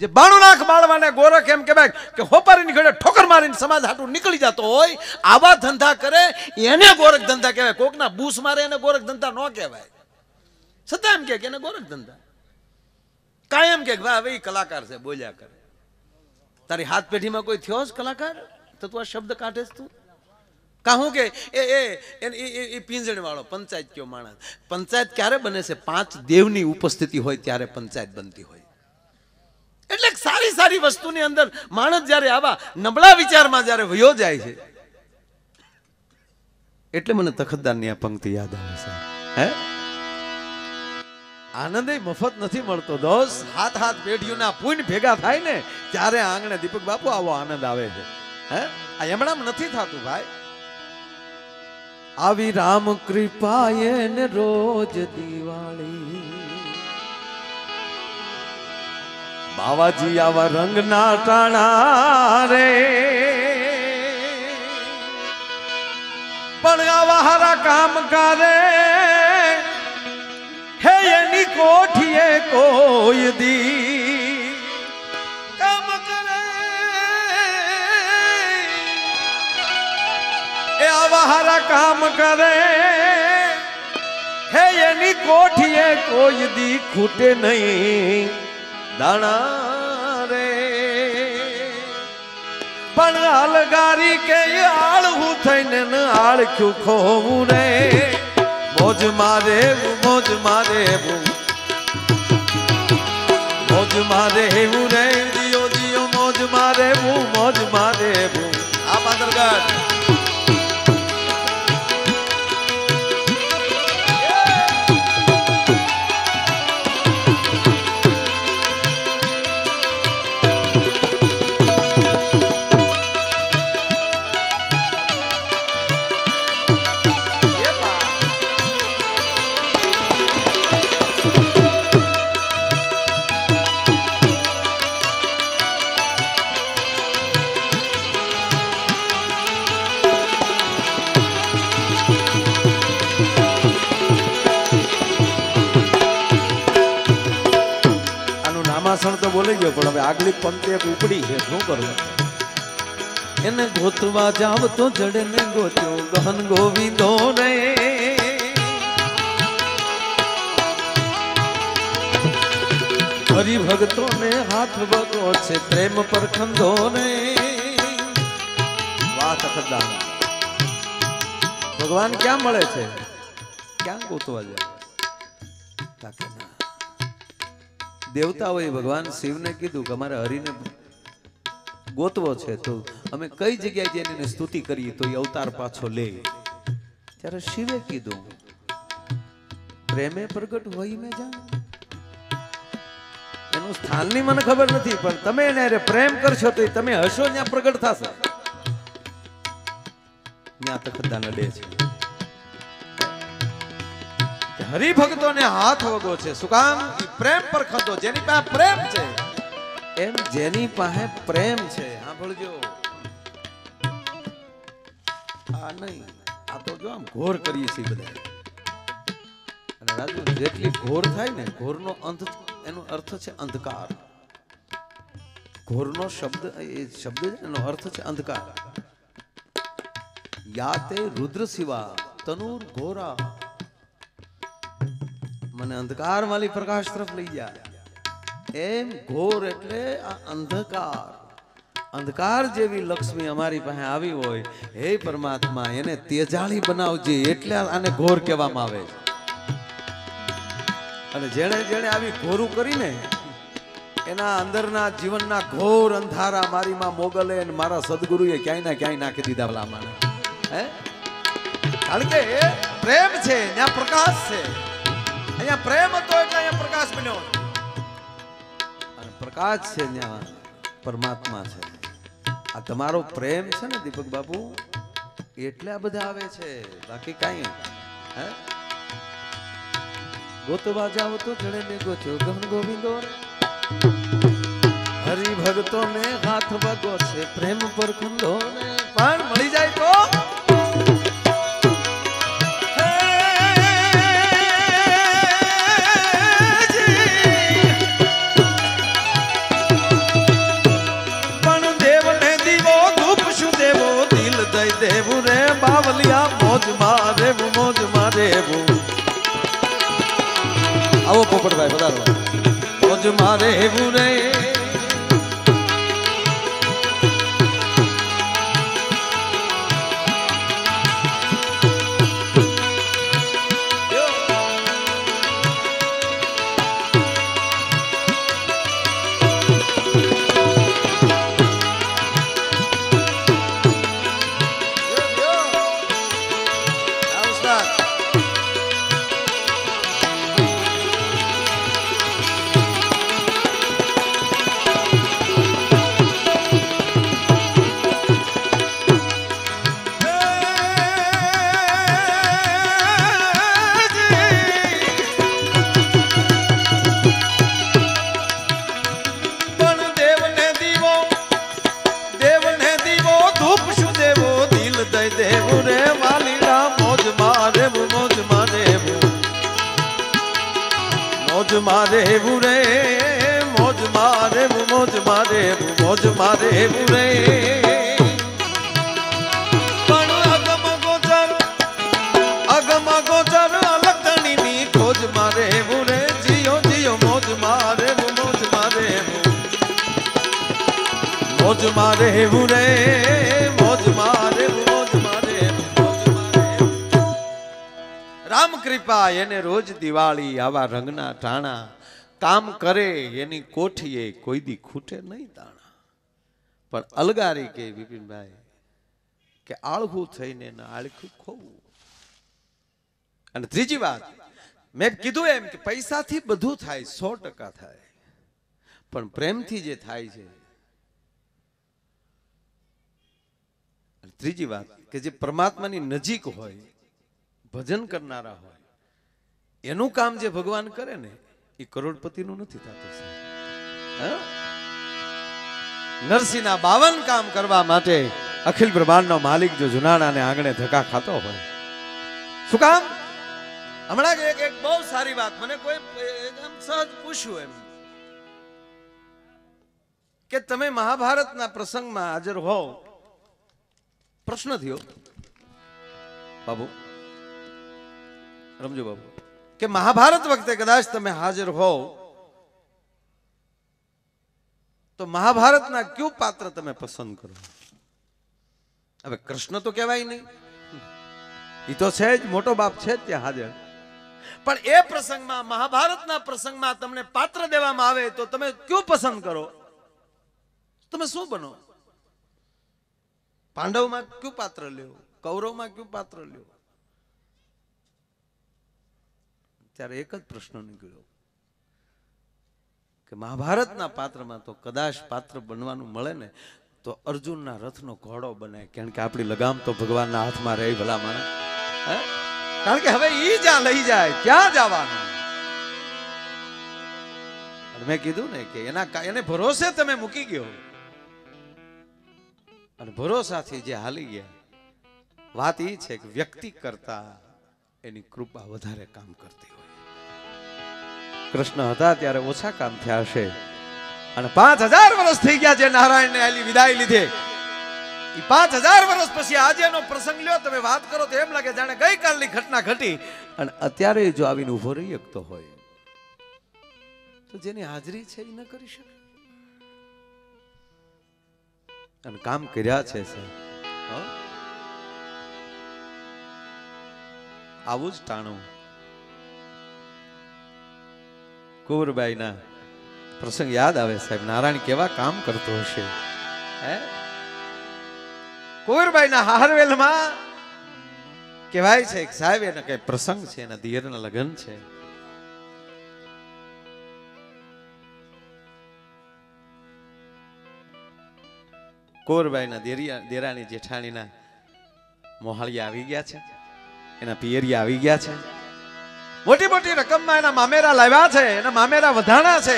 જે 92 લાખ બાળવાને ગોરખ એમ કહેવાય કે હોપારીની ઘડે ઠોકર મારીને સમાજ હાટું નીકળી જતો હોય આવા ધંધા કરે એને ગોરખ ધંધા કહેવાય કોકના બૂસ મારે એને ગોરખ ધંધા ન કહેવાય છતાં એમ કે એને ગોરખ ધંધા કાયમ કે ભાઈ કલાકાર છે બોલ્યા કરે તારી હાથ પેઢીમાં કોઈ થયો છે કલાકાર તો તું આ શબ્દ કાઢે તું કહું કે એ પિંજણ વાળો પંચાયત કયો માણસ પંચાયત ક્યારે બને છે 5 દેવની ઉપસ્થિતિ હોય ત્યારે પંચાયત બનતી હોય એટલે સારી વસ્તુની અંદર માણસ જ્યારે આવા નબળા વિચારમાં જ્યારે વયો જાય છે એટલે મને તખતદારની આ પંક્તિ યાદ આવે છે હે આનંદ મફત નથી મળતો દોસ્ત હાથ હાથ પેઢીઓના પુણ્ય ભેગા થાય ને ત્યારે આંગણે દીપક બાપુ આવો આનંદ આવે છે હે આ એમણામ નથી થતું ભાઈ આવી રામ કૃપાએ ને રોજ દિવાળી બાવાજી આવા રંગના ટાણા રે પણ આવા હારા કામ કરે હે એની કોઠીએ કોઈ દી કામ કરે એ આવા હારા કામ કરે હે એની કોઠીએ કોઈ દી ખૂટે નહીં દાણા રે પણ આલગારી કે આળવું થઈને આળખ્યું ખોવું રે મોજ મારે મોજ મારે મોજ મારે હું રે જીઓ જીઓ મોજ મારે મોજ મારે આ પાદરગઢ તો બોલી ગયો પણ હવે આગલી પંક્તિ એક ઉપડી છે શું કરવું એને ગોતવા જાવ તો જડે ને ગોત્યો ગહન ગોવિંદો રે હરિ ભક્તો ને હાથ વગો છે પ્રેમ પર ખંધો રે વાહ તખતદાન ભગવાન ક્યાં મળે છે ક્યાં ગોતવા જાય દેવતાઓએ ભગવાન શિવને કીધું કે અમારે હરિને ગોતવો છે તો અમે કઈ જગ્યાએ જઈને એની સ્તુતિ કરીએ તો એ અવતાર પાછો લે ત્યારે શિવે કીધું પ્રેમે પ્રગટ હોય મેં જાણ એનું સ્થાનની મને ખબર નથી પણ તમે એને પ્રેમ કરશો તો તમે હશો ત્યાં પ્રગટ થશે ત્યાં તખતદાન અડે છે હરિભક્તોને હાથ વગો છે શું કામ પ્રેમ પર ખંધો જેની પાસે પ્રેમ છે એમ જેની પાસે પ્રેમ છે સાંભળજો આ નહીં આ તો જો આમ ઘોર કરીએ છીએ બધા અને રાજુ જેટલી ઘોર થાય ને ઘોરનો અંત એનો અર્થ છે અંધકાર ઘોરનો શબ્દ એ શબ્દ એનો અર્થ છે અંધકાર યાતે રુદ્ર શિવા તનુર ઘોરા મને અંધકાર વાળી પ્રકાશ તરફ લઈ જાય એમ ઘોર એટલે આ અંધકાર અંધકાર જેવી લક્ષ્મી અમારી પાસે આવી હોય હે પરમાત્મા એને તેજાળી બનાવજે એટલે આને ઘોર કહેવામાં આવે છે અને જેણે જેણે આવી ઘોરું કરીને એના અંદરના જીવનના ઘોર અંધારા મારીમાં મોગલે અને મારા સદગુરુએ ક્યાંય ના ક્યાંય નાખી દીધા ભલા માણે હે કારણ કે પ્રેમ છે ત્યાં પ્રકાશ છે અહીંયા પ્રેમ હતો એટલે અહીંયા પ્રકાશ બન્યો અને પ્રકાશ છે ત્યાં પરમાત્મા છે આ તમારો પ્રેમ છે ને દીપક બાપુ એટલે આ બધા આવે છે બાકી કાંઈ હે ગોતવા જાવ તો જડે ને ગોત્યો ગહન ગોવિંદો હરિ ભક્તો ને હાથ વગો છે પ્રેમ પર ખંડો ને પણ મળી જાય તો દેવું રે બાવલિયા મોજ મારે આવો પોપટભાઈ પધારો મોજ મારે એવું રે મારે રે મોજ મારે મોજ મારે મોજ મારે રે અગમ ગોચર અલગણી ની ખોજ મારે રે જીઓ જીઓ મોજ મારે મોજ મારે મોજ મારે રે મોજ મારે મોજ મારે રામ કૃપા એને રોજ દિવાળી આવા રંગના ટાણા કામ કરે એની કોઠીએ કોઈ દી ખૂટે નહીં દાણા પણ અલગારી કે વિપિનભાઈ કે આળહું થઈને આળખું ખોવું અને ત્રીજી વાત મેં કીધું એમ કે પૈસાથી બધું થાય 100% થાય પણ પ્રેમથી જે થાય છે અને ત્રીજી વાત કે જે પરમાત્માની નજીક હોય ભજન કરનારા હોય એનું કામ જે ભગવાન કરે ને એ કરોડપતિનું નથી થતું નરસિંહના 52 કામ કરવા માટે અખિલ બ્રહ્માંડનો માલિક જો જુનાણાને આંગણે ધક્કા ખાતો હોય શું કામ હમણાં એક બહુ સારી વાત મને કોઈ એકદમ સહજ પૂછ્યું એમ કે તમે મહાભારતના પ્રસંગમાં હાજર હોવ પ્રશ્ન થયો બાબુ રમજો બાબુ કે મહાભારત વખતે કદાચ તમે હાજર હોવ તો મહાભારતના કયું પાત્ર તમે પસંદ કરો હવે કૃષ્ણ તો કહેવાય નહીં એ તો છે જ મોટો બાપ છે જ ત્યાં હાજર પણ એ પ્રસંગમાં મહાભારતના પ્રસંગમાં તમને પાત્ર દેવામાં આવે તો તમે કયું પસંદ કરો તમે શું બનો પાંડવમાં કયું પાત્ર લ્યો કૌરવમાં કયું પાત્ર લ્યો ત્યારે એક જ પ્રશ્ન નીકળ્યો કે મહાભારતના પાત્રમાં તો કદાચ પાત્ર બનવાનું મળે ને તો અર્જુનના રથનો ઘોડો બને કારણ કે આપણી લગામ તો ભગવાનના હાથમાં રહી ભલા માણસ કારણ કે હવે ઈ જ્યાં લઈ જાય ત્યાં જવાનું મેં કીધું ને કે એને ભરોસે તમે મૂકી ગયો અને ભરોસાથી જે હાલી ગયા વાત એ છે કે વ્યક્તિ કરતા એની કૃપા વધારે કામ કરતી હોય કૃષ્ણ હતા ત્યારે ઓછા કામ થયા હશે અને 5000 વર્ષ થઈ ગયા છે નારાયણને આલી વિદાય લીધે એ 5000 વર્ષ પછી આજેનો પ્રસંગ લ્યો તમે વાત કરો તો એમ લાગે જાણે ગઈકાલની ઘટના ઘટી અને અત્યારે જો આવીને ઉભો રહી શકતો હોય તો જેની હાજરી છે એ ન કરી શકે અને કામ કર્યા છે આવું જ ટાણું કુંવરબાઈના પ્રસંગ યાદ આવે સાહેબ નારાયણ કેવા કામ કરતો હશે હે કુંવરબાઈના હારવેલમાં કહેવાય છે કે સાહેબ એના કઈ પ્રસંગ છે એના દિયરના લગ્ન છે કુંવરબાઈના દેરાણી જેઠાણીના મોહાળિયા આવી ગયા છે એના પિયરિયા આવી ગયા છે મોટી મોટી રકમમાં એના મામેરા લાવ્યા છે એના મામેરા વધાણા છે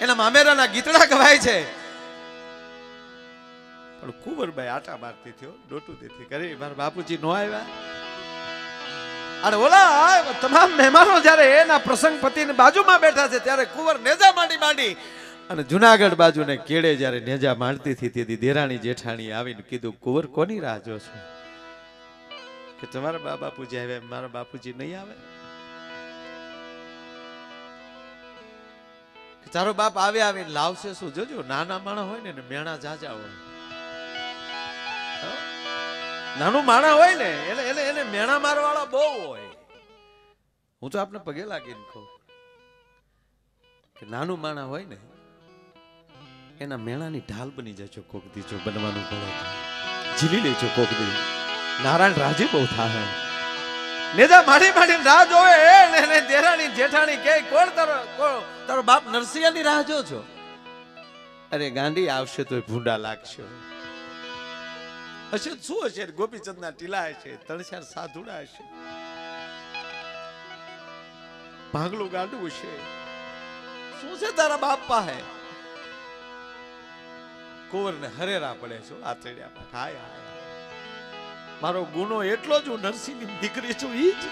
એના મામેરાના ગીતડા ગવાય છે પણ કુંવરબાઈ આટા મારતી થયો ડોટું દેતી કરી મારા બાપુજી નો આવ્યા અને ઓલા તમામ મહેમાનો જ્યારે એના પ્રસંગ પતિની બાજુમાં બેઠા છે ત્યારે કુંવર નેજા માંડી અને જુનાગઢ બાજુને કેડે જ્યારે નેજા માંડતી હતી તેથી દેરાણી જેઠાણી આવીને કીધું કુંવર કોની રાહ જો છો કે તમારા બાપુજી આવે મારા બાપુજી નહીં આવે તારો બાપ આવીને લાવશે શું જોજો નાના માણા હોય ને મેણા જાજા હોય નાનું માણા હોય ને એને મેણા મારવાળા બહુ હોય હું તો આપને પગે લાગીને કહું કે નાનું માણા હોય ને એના મેણાની ઢાલ બની જજો કોક દી જો બનવાનું પડે જીલી લેજો કોક દી નારાયણ રાજી બહુ થાય નેજા માડી રાહ જોવે ને દેરાણી જેઠાણી કે કોણ તારો બાપ નરસિંહની રાહ જો છો અરે ગાંડી આવશે તો ભૂંડા લાગશે હશે શું હશે ગોપીચંદ ના ટીલા હશે 3-4 સાધુડા હશે ભાગલું ગાંડું હશે શું છે તારા બાપ પાસે કુંવરને હરેરા પડે છો આતડિયામાં હાય હાય મારો ગુનો એટલો જ હું નરસિંહની દીકરી છું ઈ જ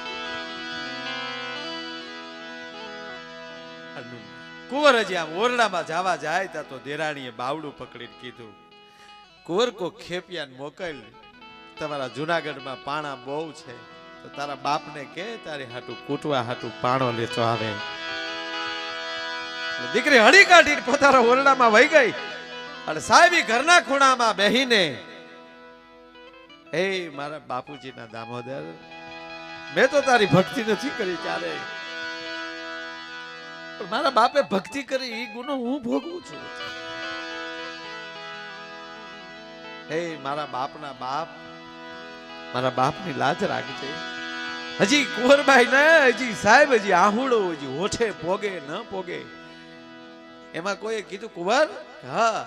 કુંવર હજી આમ ઓરડામાં જવા જાય ત્યાં તો દેરાણીએ બાવડું પકડીને કીધું, કુંવર કો ખેપિયાને મોકલ, તમારા જુનાગઢમાં પાણા બહુ છે, તો તારા બાપને કે તારી હાટું કૂટવા હાટું પાણો લેતો આવે. દીકરી હળી કાઢીને પોતાના ઓરડામાં વહી ગઈ અને સાહેબી ઘરના ખૂણામાં બેહીને, એ મારા બાપુજીના દામોદર, મેં તો તારી ભક્તિ નથી કરી ક્યારે, પણ મારા બાપે ભક્તિ કરી એ ગુનો હું ભોગવું છું. હે મારા બાપના બાપ, મારા બાપની લાજ રાખજે. હજી કુંવરબાઈ ને હજી સાહેબ હજી આહુડો હજી હોઠે પોગે ન પોગે, એમાં કોઈએ કીધું, કુંવર હા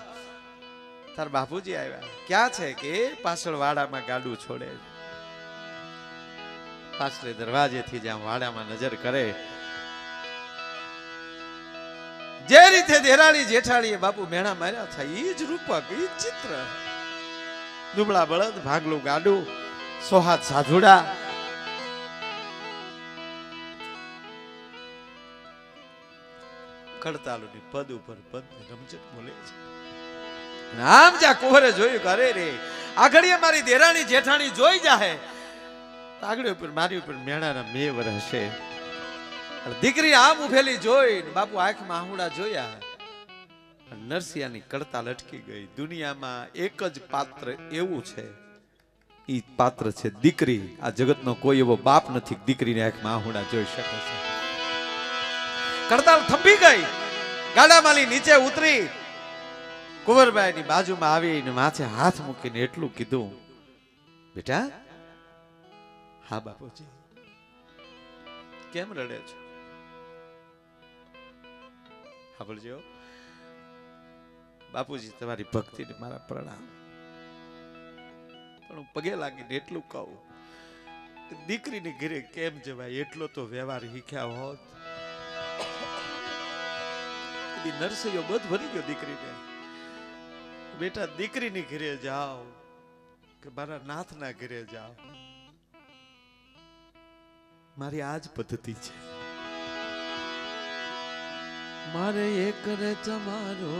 તાર બાપુજી આવ્યા. ક્યાં છે? કે પાછળ વાડામાં ગાડું છોડે. પાછળ દરવાજેથી જ્યાં વાડામાં નજર કરે, જે રીતે દેરાણી જેઠાણીએ બાપુ મેણા માર્યા છે એ જ રૂપક, એ જ ચિત્ર. દુબળા બળદ, ભાગલું ગાડું, સોહાત સાધુડા, કડતાલુની પદ ઉપર પદ રમઝટ બોલે છે. આમ જ્યાં કુંવરે જોયું, કરે રે આગળ મારી દેરાણી જેઠાણી જોઈ જાહે, આગળ ઉપર મારી ઉપર મેણાના મેવર હશે. દીકરી આમ ઉભેલી જોઈ બાપુ આંખમાં આહુડા જોયા, નરસિયાની કડતાલ અટકી ગઈ. દુનિયામાં એક જ પાત્ર એવું છે, ઈ પાત્ર છે દીકરી. આ જગતનો કોઈ એવો બાપ નથી દીકરીની આંખમાં આહુડા જોઈ શકે છે. કડતાલ થંભી ગઈ, ગાડામાલી નીચે ઉતરી, કુંવરબાઈની બાજુમાં આવીને માથે હાથ મૂકીને એટલું કીધું, બેટા. હા બાપુજી. કેમ રડે છો? સાંભળજો બાપુજી, તમારી ભક્તિને મારા પ્રણામ, પણ હું પગે લાગીને એટલું કહું, દીકરીની ઘરે કેમ જવાય એટલો તો વ્યવહાર શીખ્યા હોત. નરસૈયો બધ ભરી ગયો દીકરીને, બેટા દીકરીની ઘરે જાઓ કે મારા નાથના ઘરે જાઓ, મારી આજ પદ્ધતિ છે. મારે એક રે તમારો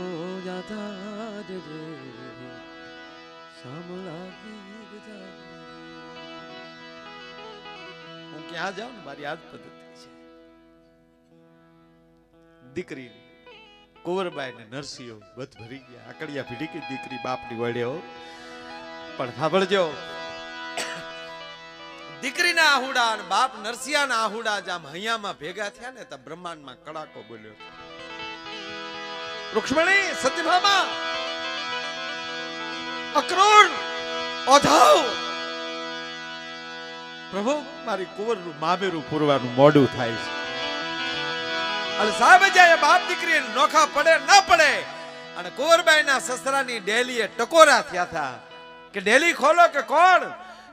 આધાર રે, સાંભળા હું ક્યાં જાઉં ને મારી આજ પદ્ધતિ છે. દીકરી કુંવરબાઈ ને નરસિંહો બધ ભરી ગયા. આકડિયા ભીડી ગઈ દીકરી બાપની વડ્યો. પણ સાંભળજો, દીકરીના આહુડા અને બાપ નરસિંહના આહુડા જામ હૈયામાં ભેગા થયા ને તો બ્રહ્માંડમાં કડાકો બોલ્યો. રૂક્ષ્મણી, સત્યભામા, અક્રૂર, ઓધાવ, પ્રભુ મારી કુંવરનું મામેરું પૂરવાનું મોડું થાય છે. અને સાહેબ જાય બાપ દીકરી નોખા પડે ન પડે, અને કુંવરબાઈના સસરાની ડેલીએ ટકોરા થયા હતા કે ડેલી ખોલો કે કોણ,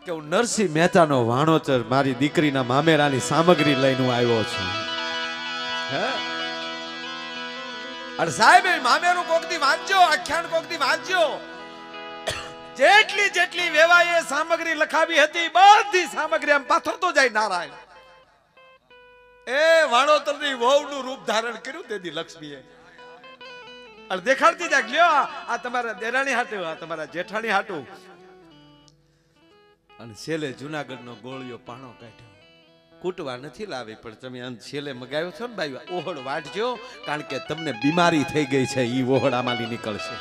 કે હું નરસિંહ મહેતાનો વાણોચર મારી દીકરીના મામેરાની સામગ્રી લઈને આવ્યો છું. અને સાહેબ મામેરું કોકથી વાંચજો, આખ્યાન કોકથી વાંચજો. જેટલી જેટલી વેવાએ સામગ્રી લખાવી હતી બધી સામગ્રી આમ પાથરતો જાય નારાયણ. એ વાણોતરની વહુનું રૂપ ધારણ કર્યું તેથી લક્ષ્મીએ. અને દેખાડતી જાય, લ્યો આ તમારા દેરાણી હાટું, આ તમારા જેઠાણી હાટું. અને છેલ્લે જુનાગઢનો ગોળિયો પાણો કાઢ્યો. કૂટવા નથી લાવી, પણ તમે છેલ્લે મગાવ્યો છો ને ભાઈ, ઓહળ વાટજો, કારણ કે તમને બીમારી થઈ ગઈ છે, ઈ ઓહળ આમાંથી નીકળશે.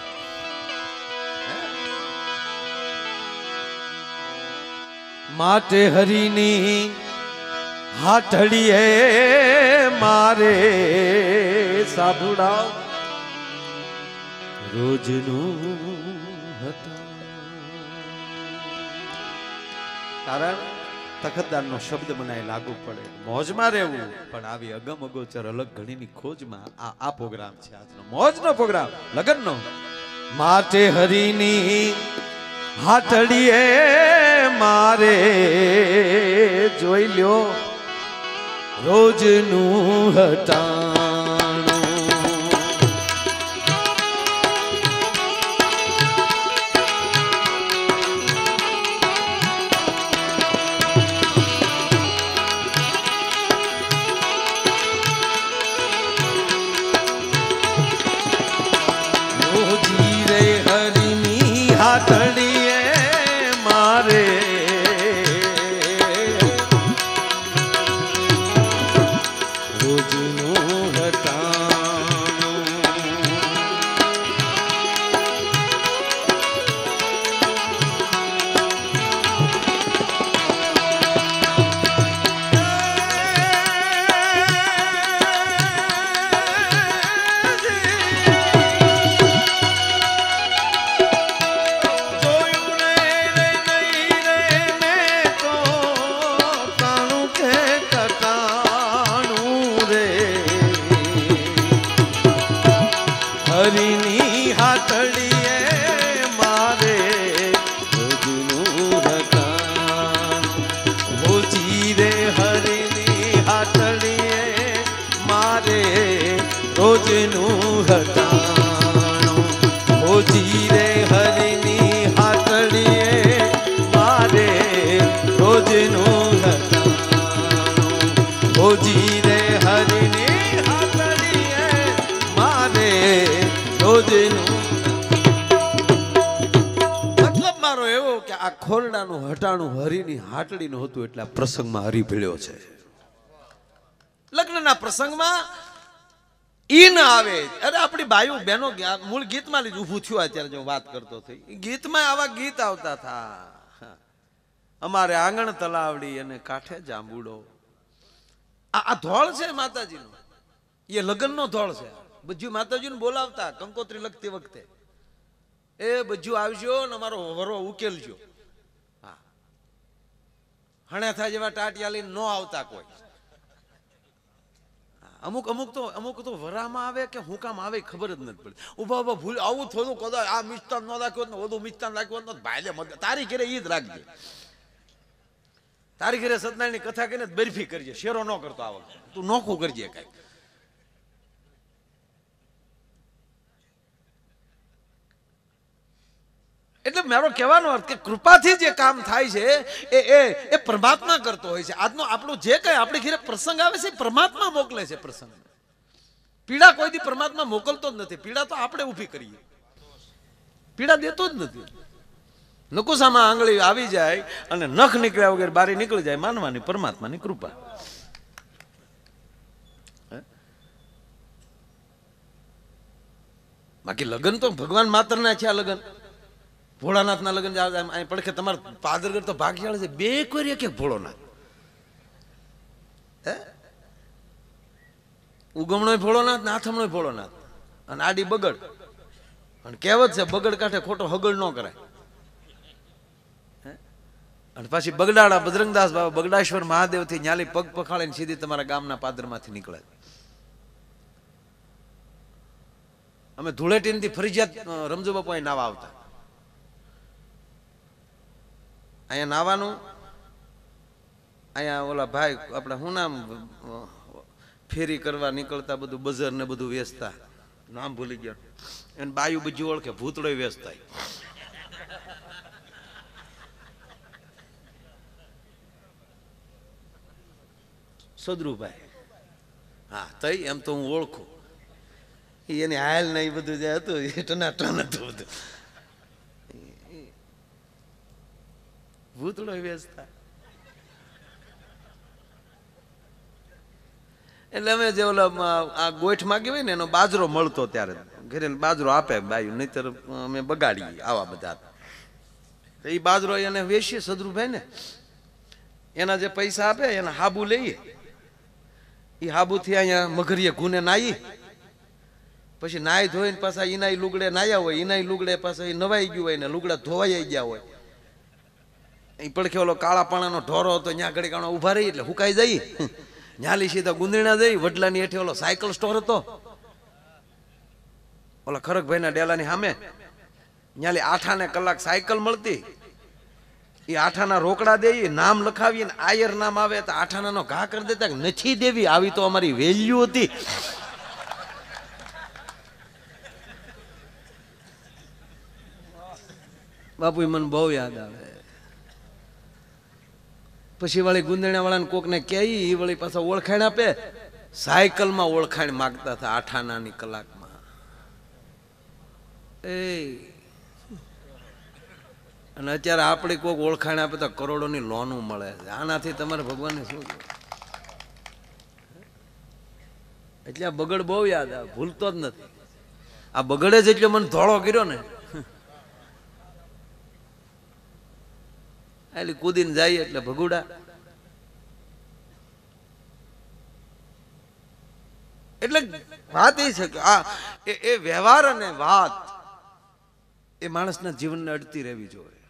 માટે હરીની હાથડીએ મારે સાધુડા રોજનું હતા. કારણ તખતદારનો શબ્દ મને લાગુ પડે, મોજમાં રહેવું, પણ આવી અગમ અગોચર અલગ ઘણીની ખોજમાં આ પ્રોગ્રામ છે આજનો, મોજનો પ્રોગ્રામ, લગનનો. માટે હરીની હાથડીએ મારે જોઈ લ્યો રોજનું હટાણું. હરિની હાથડીએ મારે રોજનું હટાણ હોજી રે હરિની હાથડીએ મારે રોજનું હટાણ હોજી રે હરિની હાથડીએ મારે રોજનું હટાણ હોજી રે હરિની હાથડીએ મારે રોજનું મતલબ મારો એવો કે આ ખોરડાનું હટાણું હરિની હાટડીનું હતું એટલે આ પ્રસંગમાં હરી ભીળ્યો છે. લગ્નના પ્રસંગમાં ઈ ન આવે. અરે આપણી બાયુ બહેનો મૂળ ગીતમાં જ ઊભું થયું. અત્યારે જો વાત કરતો થઈ ગીતમાં આવા ગીત આવતા હતા. અમારે આંગણ તલાવડી અને કાંઠે જાંબુડો. આ ધોળ છે માતાજીનો, એ લગ્નનો ધોળ છે. બજ્જુ માતાજીને બોલાવતા કંકોત્રી લખતી વખતે એ બજ્જુ આવજો ને અમારો વરો ઉકેલજો. હા, હણેથા જેવા ટાટિયા લઈને ન આવતા કોઈ. અમુક તો વરામાં આવે કે હું કામ આવે ખબર જ નથી પડતી. ઉભા ઉભા ભૂલ આવું થોડું કદાચ આ મિષ્ટાન ન રાખ્યો ને બધું મિષ્ટાન રાખ્યું ને ભાઈ મત તારી ઘરે ઈ જ રાખજે. તારી ઘરે સત્યનારાયણની કથા કરીને બરફી કરજે, શેરો ન કરતો આ વખતે તું નોખું કરજે કઈ. એટલે મારો કહેવાનો અર્થ કે કૃપાથી જે કામ થાય છે એ પરમાત્મા કરતો હોય છે. આજનો આપણું જે કઈ આપણી ઘરે પ્રસંગ આવે છે પરમાત્મા મોકલે છે. પ્રસંગ પીડા કોઈ દી પરમાત્મા મોકલતો જ નથી. પીડા તો આપણે ઊભી કરીએ. પીડા દેતો જ નથી. નકુસામાં આંગળી આવી જાય અને નખ નીકળ્યા વગર બારી નીકળી જાય, માનવાની પરમાત્માની કૃપા. બાકી લગ્ન તો ભગવાન માત્ર ના છે. આ લગ્ન ભોળાનાથ ના લગ્ન પડખે તમારા પાદરગઢ તો ભાગ્યશાળી છે. બે કોઈ કે ભોળોનાથ ઉગમણો ભોળોનાથ ને આથમણો ભોળોનાથ અને આડી બગડ. અને કહેવત છે બગડ કાંઠે ખોટો હગડ ન કરાય. અને પાછી બગડાળા બજરંગદાસ બાબા બગડાશ્વર મહાદેવ થી ન્યાલી પગ પખાળીને સીધી તમારા ગામના પાદરમાંથી નીકળે. અમે ધૂળેટીથી ફરજિયાત રમજો બાપુ અહીં નાવા આવતા. અહીંયા નાવાનું, અહીંયા ઓલા ભાઈ આપણે શું નામ ફેરી કરવા નીકળતા બધું બજાર ને બધું વેચતા, નામ ભૂલી ગયા. એને બાયુ બીજું ઓળખે ભૂતળો વેચતા. સદરુભાઈ, હા તઈ એમ તો હું ઓળખું. એની હાલ ને એ બધું જે હતું એ ટનાટન હતું બધું. ભૂતળો વેચતા. એટલે અમે જે ઓલા આ ગોઠ માગી હોય ને એનો બાજરો મળતો ત્યારે ઘરે બાજરો આપે બાયું, નહીતર અમે બગાડીએ આવા બધા. એ બાજરો એને વેચીએ સદરુભાઈ ને, એના જે પૈસા આપે એના હાબુ લઈએ. એ હાબુથી અહીંયા મગરીએ ગુને નાઈ, પછી નાઈ ધોઈને પાછા ઈનાય લુગડે નાયા હોય, ઈનાય લુગડે પાછા નવાઈ ગયું હોય ને લુગડા ધોવાઈ ગયા હોય. એ પડખે ઓલો કાળા પાણાનો ઢોરો હતો, ત્યાં ઘડી કાણો ઉભા રહી એટલે હુકાઈ જાય. ન્યાલી સીધા ગુંદીણા જઈ, વડલાની હેઠે ઓલો સાયકલ સ્ટોર હતો ઓલા ખરકભાઈના ડેલાની સામે. ન્યાલી 8 કલાક સાયકલ મળતી. એ 8 રોકડા દે, નામ લખાવી ને આયર નામ આવે તો 8 નો ઘા કરી દેતા. નથી દેવી, આવી તો અમારી વેલ્યુ હતી. બાપુ મને બહુ યાદ આવે. પછી વાળી ગુંદણા વાળાને કોક ને કે એ વળી પાછા ઓળખાણ આપે. સાયકલમાં ઓળખાણ માગતા હતા 8 કલાકમાં. અને અત્યારે આપણે કોઈક ઓળખાણ આપે તો કરોડોની લોનું મળે છે. આનાથી તમારે ભગવાનને શું? એટલે આ બગડ બહુ યાદ આવે, ભૂલતો જ નથી. આ બગડે જ એટલે મને ધોળો કર્યો ને, એટલે કૂદીને જાય એટલે ભગુડા. એટલે વાત એ છે કે આ એ વ્યવહાર અને વાત એ માણસના જીવનને અડતી રહેવી જોઈએ.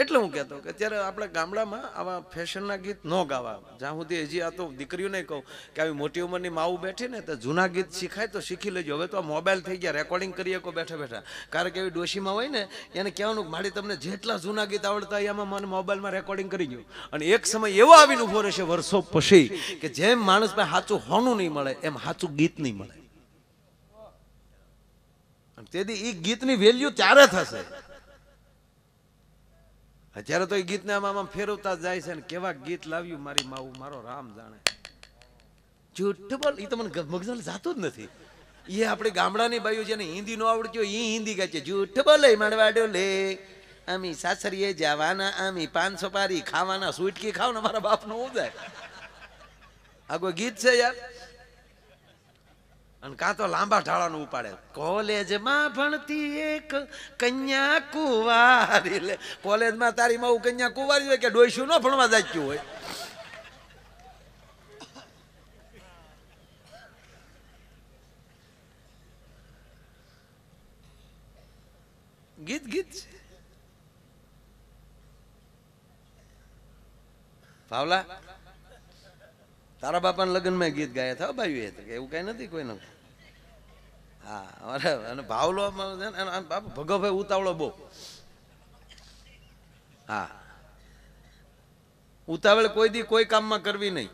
એટલે હું કહેતો કે અત્યારે આપણે ગામડામાં આવા ફેશનના ગીત ન ગાવા. જ્યાં સુધી હજી આ તો દીકરીઓને કહું કે આવી મોટી ઉંમરની માવું બેઠી ને તો જૂના ગીત શીખાય તો શીખી લેજો. હવે તો આ મોબાઈલ થઈ ગયા, રેકોર્ડિંગ કરી શકો બેઠા બેઠા. કારણ કે એવી ડોશીમાં હોય ને એને કહેવાનું કે મારી તમને જેટલા જૂના ગીત આવડતા એમાં મને મોબાઈલમાં રેકોર્ડિંગ કરી ગયું. અને એક સમય એવો આવીને ઊભો રહેશે વર્ષો પછી કે જેમ માણસ પાસે સાચું હોનું નહીં મળે એમ સાચું ગીત નહીં મળે. તેથી એ ગીતની વેલ્યુ ત્યારે થશે. અત્યારે તો એ ગીતને આમાં ફેરવતા જાય છે ને કેવા ગીત લાવ્યું મારી માવું મારો રામ જાણે. જૂઠ બોલ એ તો મને મગજમાં જાતું જ નથી. એ આપણી ગામડાની બાઈઓ જેને હિન્દી ન આવડતી હોય એ હિન્દી ગાય છે. જૂઠ બોલે મારવાડો લે આમી સાસરીએ જવાના આમી 500 પારી ખાવાના સુટકી ખાવ ને મારા બાપનો હું જાય. આ કોઈ ગીત છે યાર? અને કાં તો લાંબા ઢાળાનું ઉપાડે. કોલેજમાં ભણતી એક કન્યા કુંવારી. લે કોલેજમાં તારી માં કન્યા કુંવારી હોય કે ડોયશું ન ભણવા જાચ્યું હોય. ગીત ગીત છે. પાવલા તારા બાપાના લગ્નમાં ગીત ગાયા હતા ભાઈ, એવું કઈ નથી કોઈ નથી. હા અને ભાવલો બાપુ ભગવભાઈ ઉતાવળો બહુ. હા ઉતાવળ કોઈ દી કોઈ કામમાં કરવી નહીં,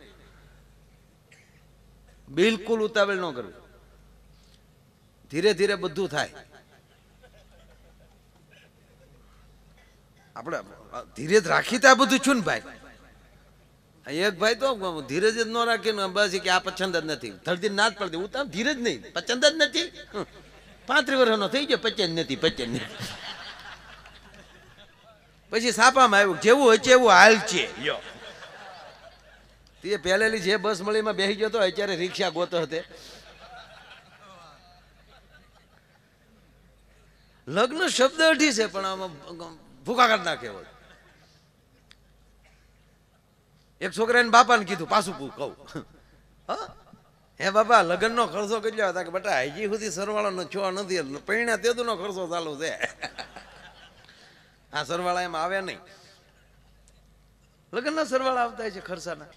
બિલકુલ ઉતાવળ ન કરવી. ધીરે ધીરે બધું થાય. આપણે ધીરે જ રાખી તો આ બધું છું ને ભાઈ. એક ભાઈ તો ધીરજ જ ન રાખીને બસ કે આ પસંદ જ નથી, ધરતી ના જ પડતી. હું તો ધીરજ નહીં, પસંદ જ નથી. 35 વર્ષનો થઈ ગયો, પચન નથી. પછી સાપામાં આવ્યું જેવું હોય છે એવું હાલ છે. તે પહેલેલી જે બસ મળીમાં બેસી ગયો તો અત્યારે રિક્ષા ગોતો હતો. લગ્ન શબ્દ અઢી છે પણ આમાં ભૂખા કાઢ નાખે હોય. એક છોકરાને બાપાને કીધું પાછું કહું, હે બાપા લગ્નનો ખર્ચો કેટલો હતા? કે બેટા હજી સુધી સરવાળો છો નથી, પૈણા તેદુનો ખર્ચો ચાલુ છે. આ સરવાળા એમ આવે નહીં. લગ્નના સરવાળા આવતા છે ખર્ચાના.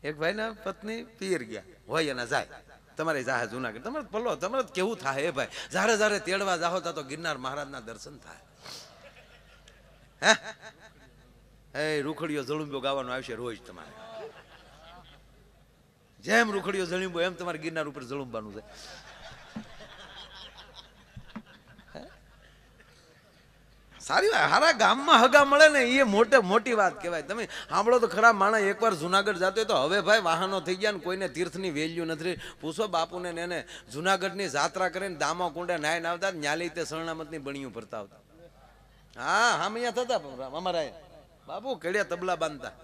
એક ભાઈના પત્ની પિયર ગયા હોય એના જાય, તમારે જાહે જુનાગઢ, તમારે પલો તમારે કેવું થાય એ ભાઈ, જારે જારે તેડવા જાહો તો ગિરનાર મહારાજના દર્શન થાય. હે રૂખડીઓ જળુંબો ગાવાનો આવશે રોજ તમારે. જેમ રૂખડીઓ જળુંબો એમ તમારે ગિરનાર ઉપર જળુંબાનું છે. સારી વાત. હારા ગામમાં હગા મળે ને એ મોટી વાત કહેવાય. તમે સાંભળો તો ખરા, માણસ એકવાર જુનાગઢ જતો હોય તો હવે ભાઈ વાહનો થઈ ગયા ને કોઈને તીર્થની વેલ્યુ નથી. પૂછો બાપુને ને એને જુનાગઢની જાત્રા કરીને દામા કુંડે નાય આવતા ન્યાલી તે શરણામતની બણીઓ ભરતા આવતા. હા હામિયા થતા અમારા બાપુ કડિયા તબલા બાંધતા.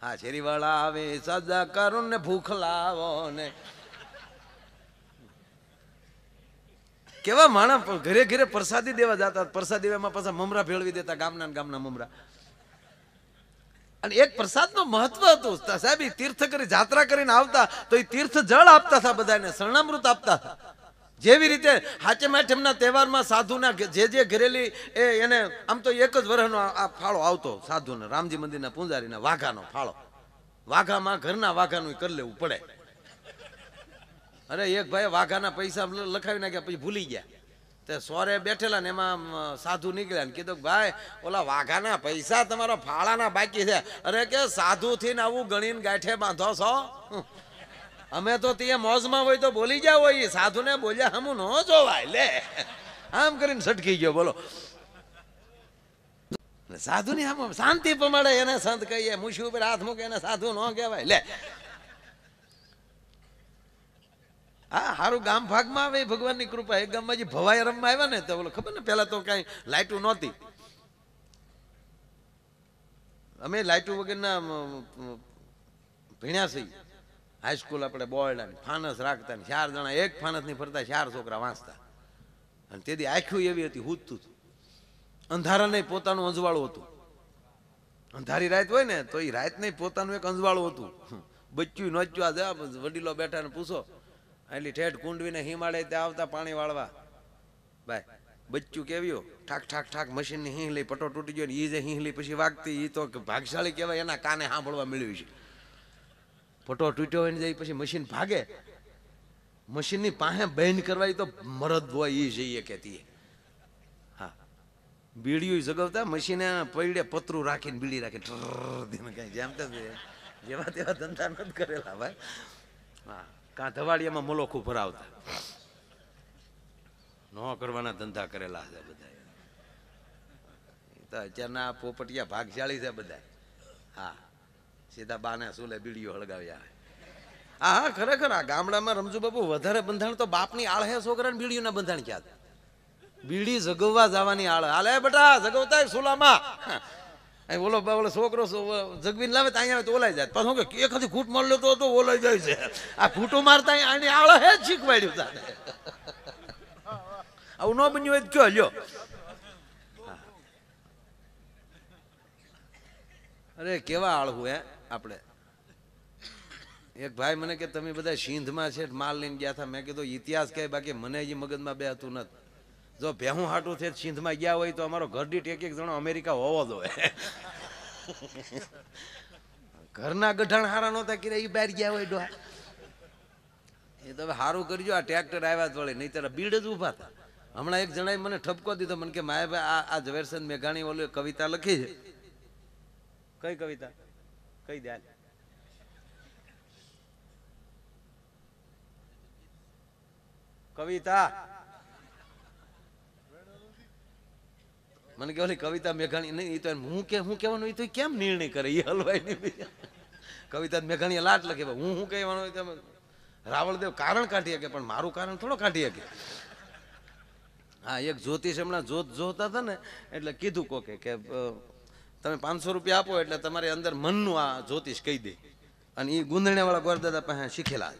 હા શેરીવાળા આવે સજા કરો ને ભૂખ લાવો ને. કેવા માણસ ઘરે ઘરે પ્રસાદી દેવા જતા. પ્રસાદી દેવામાં પાછા મમરા ભેળવી દેતા, ગામના મમરા. અને એક પ્રસાદનો મહત્વ હતું સાહેબ. તીર્થ કરી જાત્રા કરીને આવતા તો એ તીર્થ જળ આપતા હતા, બધાને શરણામૃત આપતા હતા. જેવી રીતે હાચમ આઠમના તહેવારમાં સાધુના જે ઘરેલી એને આમ તો એક જ વર્ષનો આ ફાળો આવતો સાધુને, રામજી મંદિરના પૂંજારીના વાઘાનો ફાળો. વાઘામાં ઘરના વાઘાનું કરી લેવું પડે. અરે એક ભાઈ વાઘાના પૈસા લખાવી નાખ્યા, પછી ભૂલી ગયા. તે સોરે બેઠેલા ને એમાં સાધુ નીકળ્યા ને કીધું ભાઈ ઓલા વાઘાના પૈસા તમારા ફાળાના બાકી છે. અરે કે સાધુ થઈને આવું ગણીને ગાંઠે બાંધો છો? અમે તો તે મોજમાં હોય તો બોલી જાવ હોય, સાધુને બોલ્યા હમું ન જોવાય. લે આમ કરીને સટકી ગયો. બોલો સાધુની આમ શાંતિ પ્રમાણે એને સંત કહીએ, મુશી ઉપર હાથ મૂકે એને સાધુ ન કહેવાય. લે હા સારું ગામ ભાગમાં આવે ભગવાનની કૃપા. એક ગામમાં જે ભવાઈ રમવા આવ્યા ને તો બોલો ખબર ને, પેલા તો કઈ લાઇટું નહોતી. અમે લાઇટું વગરના ભણ્યા છીએ. હાઈસ્કૂલ આપણે બોર્ડ ફાનસ રાખતા ને 4 જણા એક ફાનસ ની ફરતા 4 છોકરા વાંચતા. અને તેથી આખું એવી હતી હુતું અંધારા નહીં પોતાનું અંજવાળું હતું. અંધારી રાત હોય ને તો એ રાત નહીં પોતાનું એક અંજવાળું હતું. બચ્ચું નોચ્યું આ જા વડીલો બેઠા ને પૂછો એટલી ઠેઠ કુંડવીને હિમાલય ત્યાં આવતા પાણી વાળવા ભાઈ બચ્ચું કેવ્યો ઠાક ઠાક ઠાક મશીનની હિંહ લઈ પટો તૂટી ગયો ને એ જે હિંહ લઈ પછી વાગતી એ તો ભાગશાળી કહેવાય, એના કાને સાંભળવા મળ્યું છે. પટો તૂટ્યો હોય ને જાય પછી મશીન ભાગે, મશીનની પાસે બંધ કરવા તો મરદ હોય એ જઈએ કહેતી. હા, બીડીયું જગવતા મશીને પૈડે પતરું રાખીને બીડી રાખીને કઈ જેમ જેવા તેવા ધંધા નથી કરેલા ભાઈ. હા, કાં ધવાડિયામાં મલોખું ભરાવતા ન કરવાના ધંધા કરેલા છે બધા. અત્યારના પોપટિયા ભાગશાળી છે બધા. હા, સીધા બાને સુલે બીડીઓ હળગાવ્યા. હા હા, ખરેખર આ ગામડામાં રમજુ બાપુ વધારે બંધાણ તો બાપની આળ હે, છોકરાને બીડીઓના બંધાણ ક્યાં? બીડી જગવવા જવાની આળ. હાલે બેટા જગવતા સુલામાં ઓલો ઓલો છોકરો જગવીને લાવે તો અહીંયા તો ઓલાઈ જાય. પાછું કે એક હજી ઘૂંટ માર લેતો તો ઓલાઈ જાય છે. આ ઘૂંટો મારતા આની આળ હે જ શીખવાડ્યું તારે. આવું ન બન્યું હોય કયો લ્યો. અરે કેવા આળવું હે આપણે. એક ભાઈ મને કે તમે બધા સિંધમાં છે માલ લઈને ગયા હતા. મેં કીધું ઇતિહાસ કહે, બાકી મને હજી મગજમાં બે હતું નથી. જો ભેહું હાટું છે સિંધમાં ગયા હોય તો અમારો ઘર દીઠ એક એક જણો અમેરિકા હોવો જોઈએ. ઘરના ગઢાણ હારા નહોતા કે એ બહાર ગયા હોય ડોહા. એ તો હવે સારું કરજો આ ટ્રેક્ટર આવ્યા જ વળે, નહીં ત્યારે બીડ જ ઊભા હતા. હમણાં એક જણાએ મને ઠપકો દીધો, મને કે માયાભાઈ આ ઝવેરચંદ મેઘાણી ઓલી કવિતા લખી છે. કઈ કવિતા? કઈ દે કવિતા. મને કે ઓલી કવિતા મેઘાણી નહીં, તો હું કહેવાનું એ તો કેમ નિર્ણય કરે એ હલવાય નહીં. કવિતા મેઘાણીએ લાટ લખી, હું કહેવાનું હોય તમે રાવળદેવ કારણ કાઢી શકે પણ મારું કારણ થોડો કાઢી શકે. હા, એક જ્યોતિષ હમણાં જોતા હતા ને એટલે કીધું કોકે કે તમે 500 રૂપિયા આપો એટલે તમારી અંદર મનનું આ જ્યોતિષ કહી દે. અને એ ગુંદણિયા વાળા ગોરદાદા પાસે શીખેલા.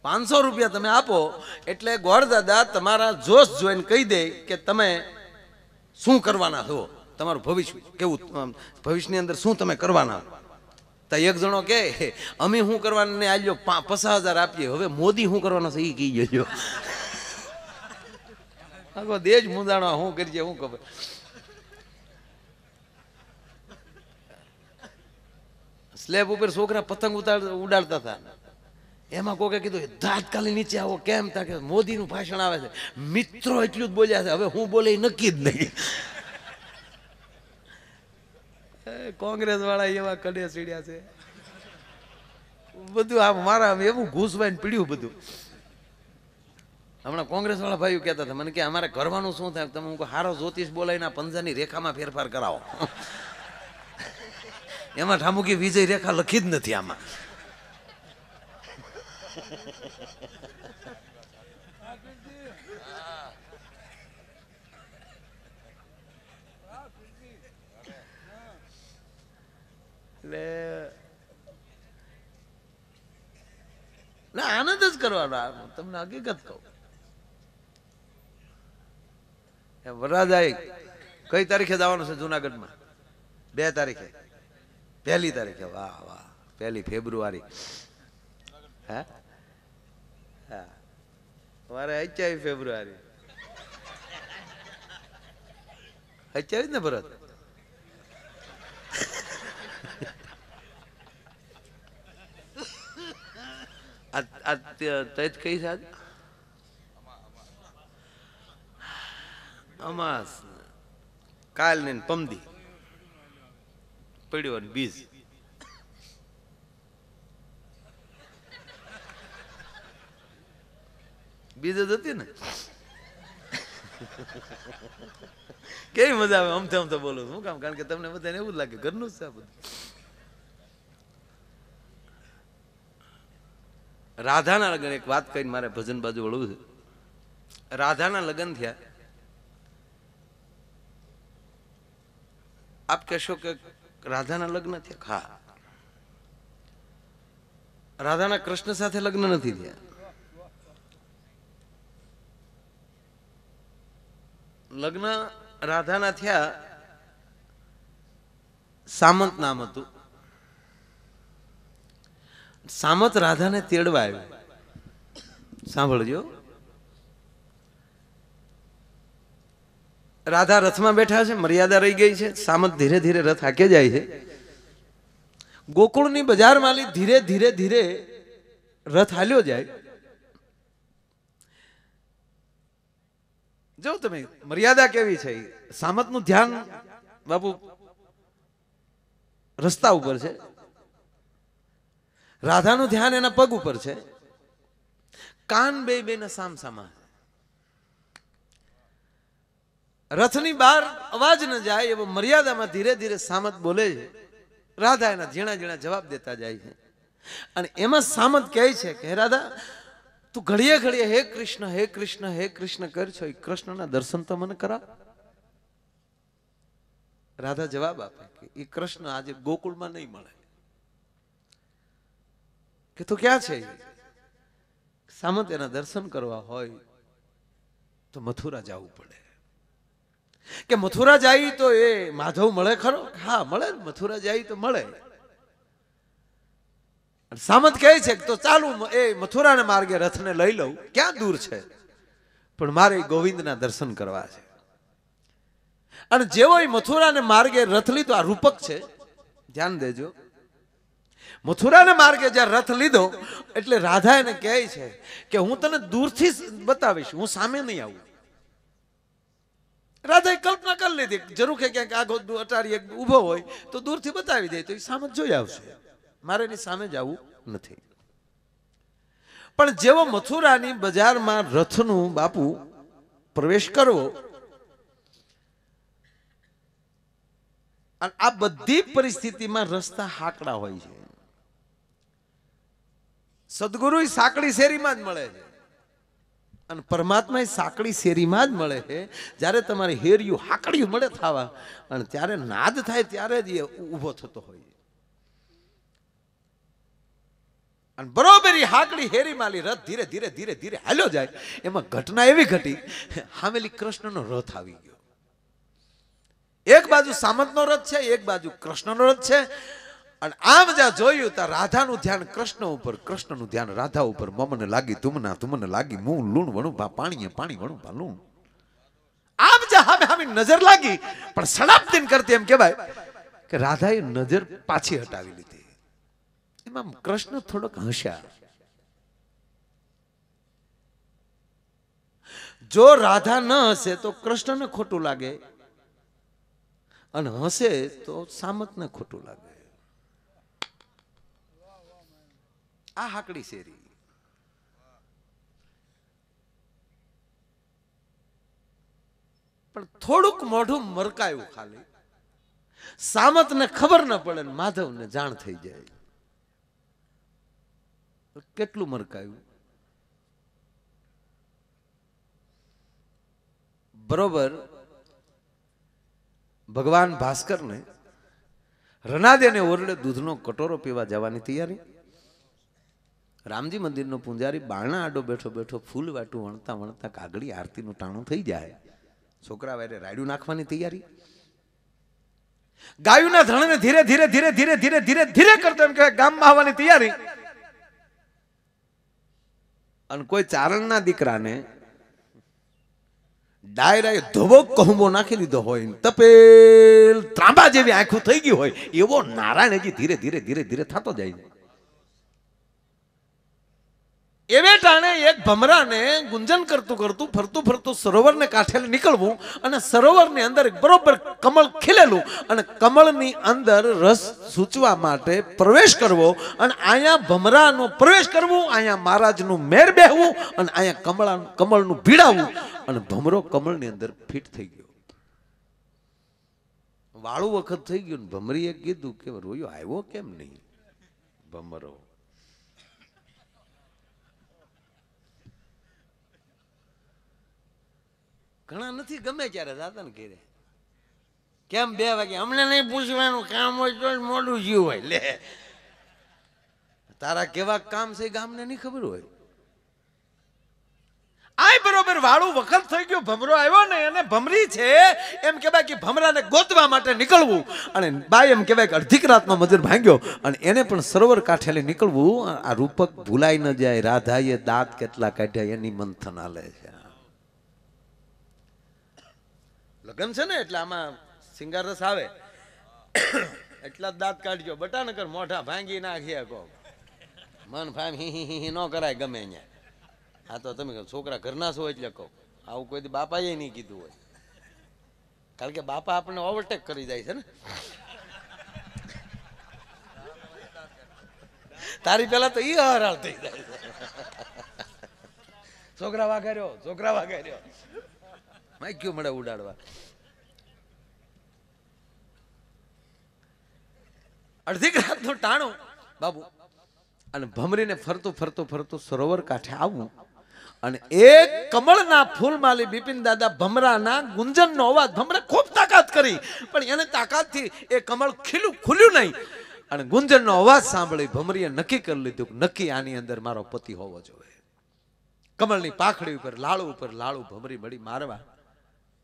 500 રૂપિયા તમે આપો એટલે ગોરદાદા તમારા જોશ જોઈને કહી દે કે તમે શું કરવાના છો, તમારું ભવિષ્ય કેવું, ભવિષ્યની અંદર શું તમે કરવાના. તો એક જણો કે અમે શું કરવાને આલ્યો 50,000 આપીએ, હવે મોદી શું કરવાનો છે એ કહી જજો. આખો દેશ મુંદાણો શું કરીએ શું ખબર. સ્લેબ ઉપર છોકરા પતંગ ઉડાડતા હતા, એમાં કોકે કીધું તાત્કાલિક નીચે આવો. કેમ? તા કે મોદીનું ભાષણ આવે છે. મિત્રો એટલું જ બોલ્યા છે, હવે હું બોલે નક્કી જ નહીં. કોંગ્રેસ વાળા એવા કડે સીડ્યા છે બધું. આ મારા એવું ઘૂસવાઈને પીડ્યું બધું. હમણાં કોંગ્રેસ વાળા ભાઈઓ કહેતા હતા મને કે અમારે કરવાનું શું થાય, તમે હું હારો જ્યોતિષ બોલાવીને પંજાની રેખામાં ફેરફાર કરાવો. એમાં ઠામુકી વિજય રેખા લખી જ નથી આમાં. એટલે ના આનંદ જ કરવાનો. તમને હકીકત કહું, વરરાજાએ કઈ તારીખે જવાનું છે જુનાગઢમાં? 2 તારીખે, 1 તારીખે. વાહ વાહ, 1 ફેબ્રુઆરી. હા હા, મારે 28 ફેબ્રુઆરી. 28 ને ભરત? કઈ છે અમાસ? કાલ ને પમદી પડ્યો બીજ. બીજ જ હતી ને. કેવી મજા આવે અમથે અમથે બોલું. શું કામ? કારણ કે તમને બધાને એવું જ લાગે ઘરનું જ છે બધું. રાધાના લગ્ન, એક વાત કહીને મારે ભજન બાજુ વળવું છે. રાધાના લગ્ન થયા. આપ કહેશો કે રાધાના લગ્ન થયા? હા, રાધાના કૃષ્ણ સાથે લગ્ન નથી થયા. લગ્ન રાધાના થયા, સામંત નામ હતું. સામંત રાધાને તેડવા આવ્યો. સાંભળજો, રાધા રથમાં બેઠા છે, મર્યાદા રહી ગઈ છે, સામત ધીરે ધીરે રથ હાકે જાય છે. ગોકુળની બજારમાં ધીરે ધીરે ધીરે રથ હાલ્યો જાય. જો તમે મર્યાદા કેવી છે. સામતનું ધ્યાન બાપુ રસ્તા ઉપર છે, રાધાનું ધ્યાન એના પગ ઉપર છે, કાન બે ના સામ સામા. રથની બહાર અવાજ ન જાય એવો મર્યાદામાં ધીરે ધીરે સામત બોલે છે. રાધા એના ઝીણા ઝીણા જવાબ દેતા જાય છે. અને એમાં સામત કહે છે કે હે રાધા, તું ઘડીએ ઘડીએ હે કૃષ્ણ હે કૃષ્ણ હે કૃષ્ણ કર છો, એ કૃષ્ણના દર્શન તો મને કરાવ. રાધા જવાબ આપે કે એ કૃષ્ણ આજે ગોકુળમાં નહીં મળે. કે તો ક્યાં છે? સામત એના દર્શન કરવા હોય તો મથુરા જવું પડે. કે મથુરા જાય તો એ માધવ મળે ખરો? હા મળે, મથુરા જાય તો મળે. સામત કહે છે કે તો ચાલુ એ મથુરાના માર્ગે રથને લઈ લઉં, ક્યાં દૂર છે, પણ મારે ગોવિંદના દર્શન કરવા છે. અને જેવો મથુરાને માર્ગે રથ લીધો, આ રૂપક છે, ધ્યાન દેજો. મથુરાને માર્ગે જ્યાં રથ લીધો એટલે રાધા એને કહે છે કે હું તને દૂરથી બતાવીશ, હું સામે નહીં આવું. રાધાએ કલ્પના કરી લીધી, જરૂર કે ક્યાંક આગો અટારી ઉભો હોય તો દૂરથી બતાવી દે તો એ સામે જોઈ આવશે, મારે એની સામે જવું નથી. પણ જેવો મથુરાની બજારમાં રથનું બાપુ પ્રવેશ કરવો, અને આ બધી પરિસ્થિતિમાં રસ્તા હાકડા હોય છે. સદગુરુ સાંકડી શેરીમાં જ મળે છે અને પરમાત્મા સાંકડી શેરીમાં જ મળે છે. જ્યારે તમારે હેરિયું હાકડિયું મળે થવા અને ત્યારે નાદ થાય ત્યારે જ એ ઊભો થતો હોય. અને બરોબર એ હાકડી હેરી માલી રથ ધીરે ધીરે ધીરે ધીરે હાલ્યો જાય. એમાં ઘટના એવી ઘટી, હામેલી કૃષ્ણનો રથ આવી ગયો. એક બાજુ સામંતનો રથ છે, એક બાજુ કૃષ્ણનો રથ છે. અને આમ જ્યાં જોયું ત્યાં રાધાનું ધ્યાન કૃષ્ણ ઉપર, કૃષ્ણનું ધ્યાન રાધા ઉપર. મમને લાગી તુમના, તુમને લાગી મું, લૂણ વણું ભા પાણી, પાણી વણું ભા લૂણ. આમ જ્યાં હામે હામે નજર લાગી, પણ સડાપતીન કરતી એમ કહેવાય કે રાધાએ નજર પાછી હટાવી લીધી. એમાં કૃષ્ણ થોડોક હસ્યા. જો રાધા ન હશે તો કૃષ્ણને ખોટું લાગે, અને હશે તો સામતને ખોટું લાગે. આ હાકડી શેરી. પણ થોડુંક મોઢું મરકાયું ખાલી. સામતને ખબર ન પડે ને માધવને જાણ થઈ જાય. કેટલું મરકાયું. બરોબર ભગવાન ભાસ્કરને રનાદેને ઓરડે દૂધનો કટોરો પીવા જવાની તૈયારી. રામજી મંદિરનો પૂંજારી બારણા આડો બેઠો બેઠો ફૂલ વાટું વણતા વણતા કાગડી આરતીનું ટાણું થઈ જાય. છોકરા વારે રાયડું નાખવાની તૈયારી. ગાયુના ધણને ધીરે ધીરે ધીરે ધીરે ધીરે ધીરે ધીરે કરતો એમ કહેવાય ગામમાં આવવાની તૈયારી. અને કોઈ ચારણના દીકરાને ડાયરાએ ધોબો કહુંબો નાખી દીધો હોય, તપેલ ત્રાંબા જેવી આંખો થઈ ગઈ હોય, એવો નારાયણ હજી ધીરે ધીરે ધીરે ધીરે થતો જાય. એવે ટાણે એક ભમરાને ગુંજન કરતું કરતું ફરતું ફરતું સરોવરને કાંઠે નીકળવું, અને સરોવરની અંદર બરોબર કમળ ખીલેલું, અને કમળની અંદર રસ સૂચવા માટે પ્રવેશ કરવો, અને અહીંયા ભમરાનો પ્રવેશ કરવું, અહીંયા મહારાજનું મેર બેહવું, અને અહીંયા કમળનું ભીડાવવું, અને ભમરો કમળની અંદર ફિટ થઈ ગયો. વાળું વખત થઈ ગયું. ભમરીએ કીધું કે રોયો આવ્યો કેમ નહીં? ભમરો ઘણા નથી ગમે ત્યારે દાદા ને ઘેરે કેમ 2 વાગે અમને નહીં પૂછવાનું, કામ હોય તો મોડું જીવ હોય. લે તારા કેવા કામ છે ગામને નહીં ખબર હોય. આય બરોબર વાળું વખત થઈ ગયું, ભમરો આવ્યો ને અને ભમરી છે એમ કહેવાય કે ભમરાને ગોતવા માટે નીકળવું, અને બાઈ એમ કહેવાય કે અડધી રાતનો મજૂર ભાંગ્યો અને એને પણ સરોવર કાંઠે નીકળવું. આ રૂપક ભૂલાઈ ન જાય. રાધાએ દાંત કેટલા કાઢ્યા એની મંથન હાલે છે. લગન છે ને એટલે આમાં સિંગાર રસ આવે એટલા દાંત કાઢજો, બટાનકર મોઢા ભાંગી નાખીએ કો મન ફામ હી ન કરાય ગમે અહીંયા. હા તો તમે છોકરા ઘરના છો એટલે કહો, આવું કોઈ બાપાએ નહીં કીધું હોય, કારણ કે બાપા આપણને ઓવરટેક કરી જાય છે ને. તારી પેલા તો ઈ હરાળ થઈ જાય. છોકરા વાઘાર્યો, છોકરા વાઘાર્યો, માઈક્યું મળે ઉડાડવા. અડધી રાતનું ટાણું બાબુ, અને ભમરીને ફરતું ફરતું ફરતું સરોવર કાંઠે આવવું, અને એક કમળના ફૂલમાલી બિપિન દાદા ભમરાના ગુંજનનો અવાજ, ભમરે ખૂબ તાકાત કરી પણ એને તાકાતથી એ કમળ ખુલ્યું નહીં, અને ગુંજનનો અવાજ સાંભળી ભમરીએ નક્કી કરી લીધું કે નક્કી આની અંદર મારો પતિ હોવો જોઈએ. કમળની પાખડી ઉપર લાળું ભમરી મળી મારવા.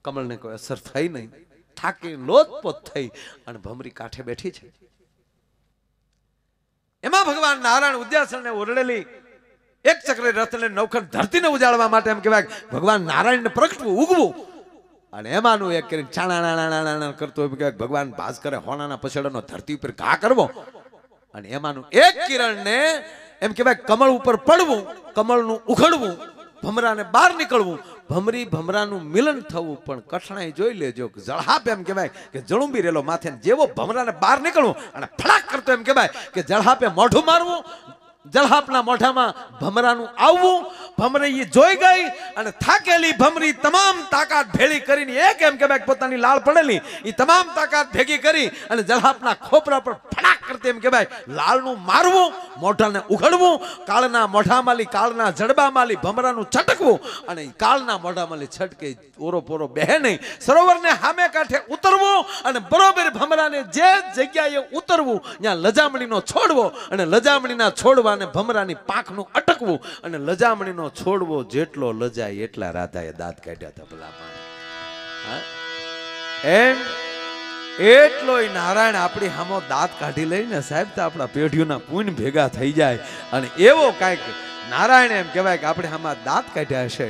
કમળને કોઈ અસર થઈ નહીં, થાકી લોતપોત થઈ અને ભમરી કાંઠે બેઠી છે. એમાં ભગવાન નારાયણ ઉદ્યાસણને ઓરડેલી એક ચક્રે રથને નવખંડ ધરતીને ઉજાડવા માટે એમ કહેવાય ભગવાન નારાયણને પ્રગટવું, ઉગવું, અને એમાંનું એક કરીને ચાણા કરતો એમ કહેવાય ભગવાન ભાસ્કરે હોનાના પછડાનો ધરતી ઉપર ઘા કરવો, અને એમાંનું એક કિરણને એમ કહેવાય કમળ ઉપર પડવું, કમળનું ઉખડવું, ભમરાને બહાર નીકળવું, ભમરી ભમરાનું મિલન થવું. પણ કઠણાઈ જોઈ લેજો, જળહાપ એમ કહેવાય કે જળુંબી રેલો માથે, જેવો ભમરાને બહાર નીકળવું અને ફડાક કરતો એમ કહેવાય કે જળહાપે મોઢું મારવું, જળહાપના મોઢામાં ભમરાનું આવવું. ભમરી જોઈ ગઈ અને થાકેલી ભમરી તમામ તાકાત ભેળી કરીને એક એમ કહેવાય પોતાની લાળ પડેલી એ તમામ તાકાત ભેગી કરી અને જળહાપના ખોપરા પર ફડાક કરતે એમ કહેવાય લાળનું મારવું, મોઢાને ઉઘડવું, કાળના મોઢામાલી કાળના જડબામાલી ભમરાનું છટકવું, અને કાળના મોઢામાલી છટકે ઓરો પોરો બેહે નહીં, સરોવરને સામે કાંઠે ઉતરવું, અને બરોબર ભમરાને જે જગ્યાએ ઉતરવું ત્યાં લજામણીનો છોડવો, અને લજામણીના છોડવાને ભમરાની પાંખનું અટકવું, અને લજામણીનો છોડવો જેટલો લજાય એટલા રાધાએ દાંત કાઢ્યા હતા. ભલા એમ એટલોય નારાયણ આપણી હામો દાંત કાઢી લઈને સાહેબ તો આપણા પેઢીઓના પુણ્ય ભેગા થઈ જાય, અને એવો કાંઈક નારાયણ એમ કહેવાય કે આપણે આમાં દાંત કાઢ્યા હશે,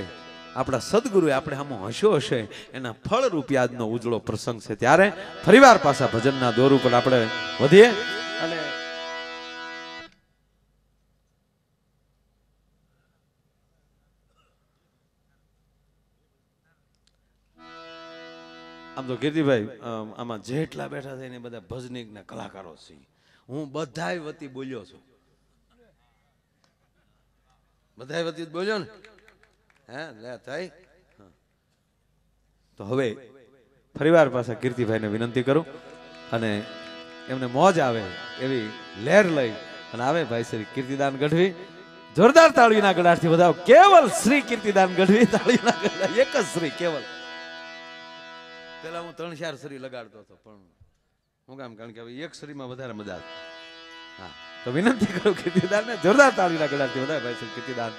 આપણા સદગુરુએ આપણે આમાં હસ્યો હશે, એના ફળ રૂપી આજનો ઉજળો પ્રસંગ છે. ત્યારે ફરીવાર પાછા ભજનના દોર ઉપર આપણે વધીએ. અને આમ તો કીર્તિભાઈ આમાં જેટલા બેઠા છે ને બધા ભજનીકના કલાકારો છે. હું બધાય વતી બોલ્યો છું, બધાય વતી બોલ્યો ને. હે લે થાય તો હવે ફરીવાર પાછા કીર્તિભાઈને વિનંતી કરું અને એમને મોજ આવે એવી લહેર લઈ અને આવે ભાઈ શ્રી કીર્તિદાન ગઢવી. જોરદાર તાળીના ગળાથી વધાવો. કેવલ શ્રી કીર્તિદાન ગઢવી તાળીના ગળા, એક જ શ્રી કેવલ. પેલા હું 3-4 શ્રી લગાડતો હતો પણ હું કામ, કારણ કે હવે એક શ્રીમાં વધારે મજા આવે. હા તો વિનંતી કરું કીર્તિદાનને જોરદાર તાળીના ગળાથી વધાવે ભાઈ શ્રી કીર્તિદાન.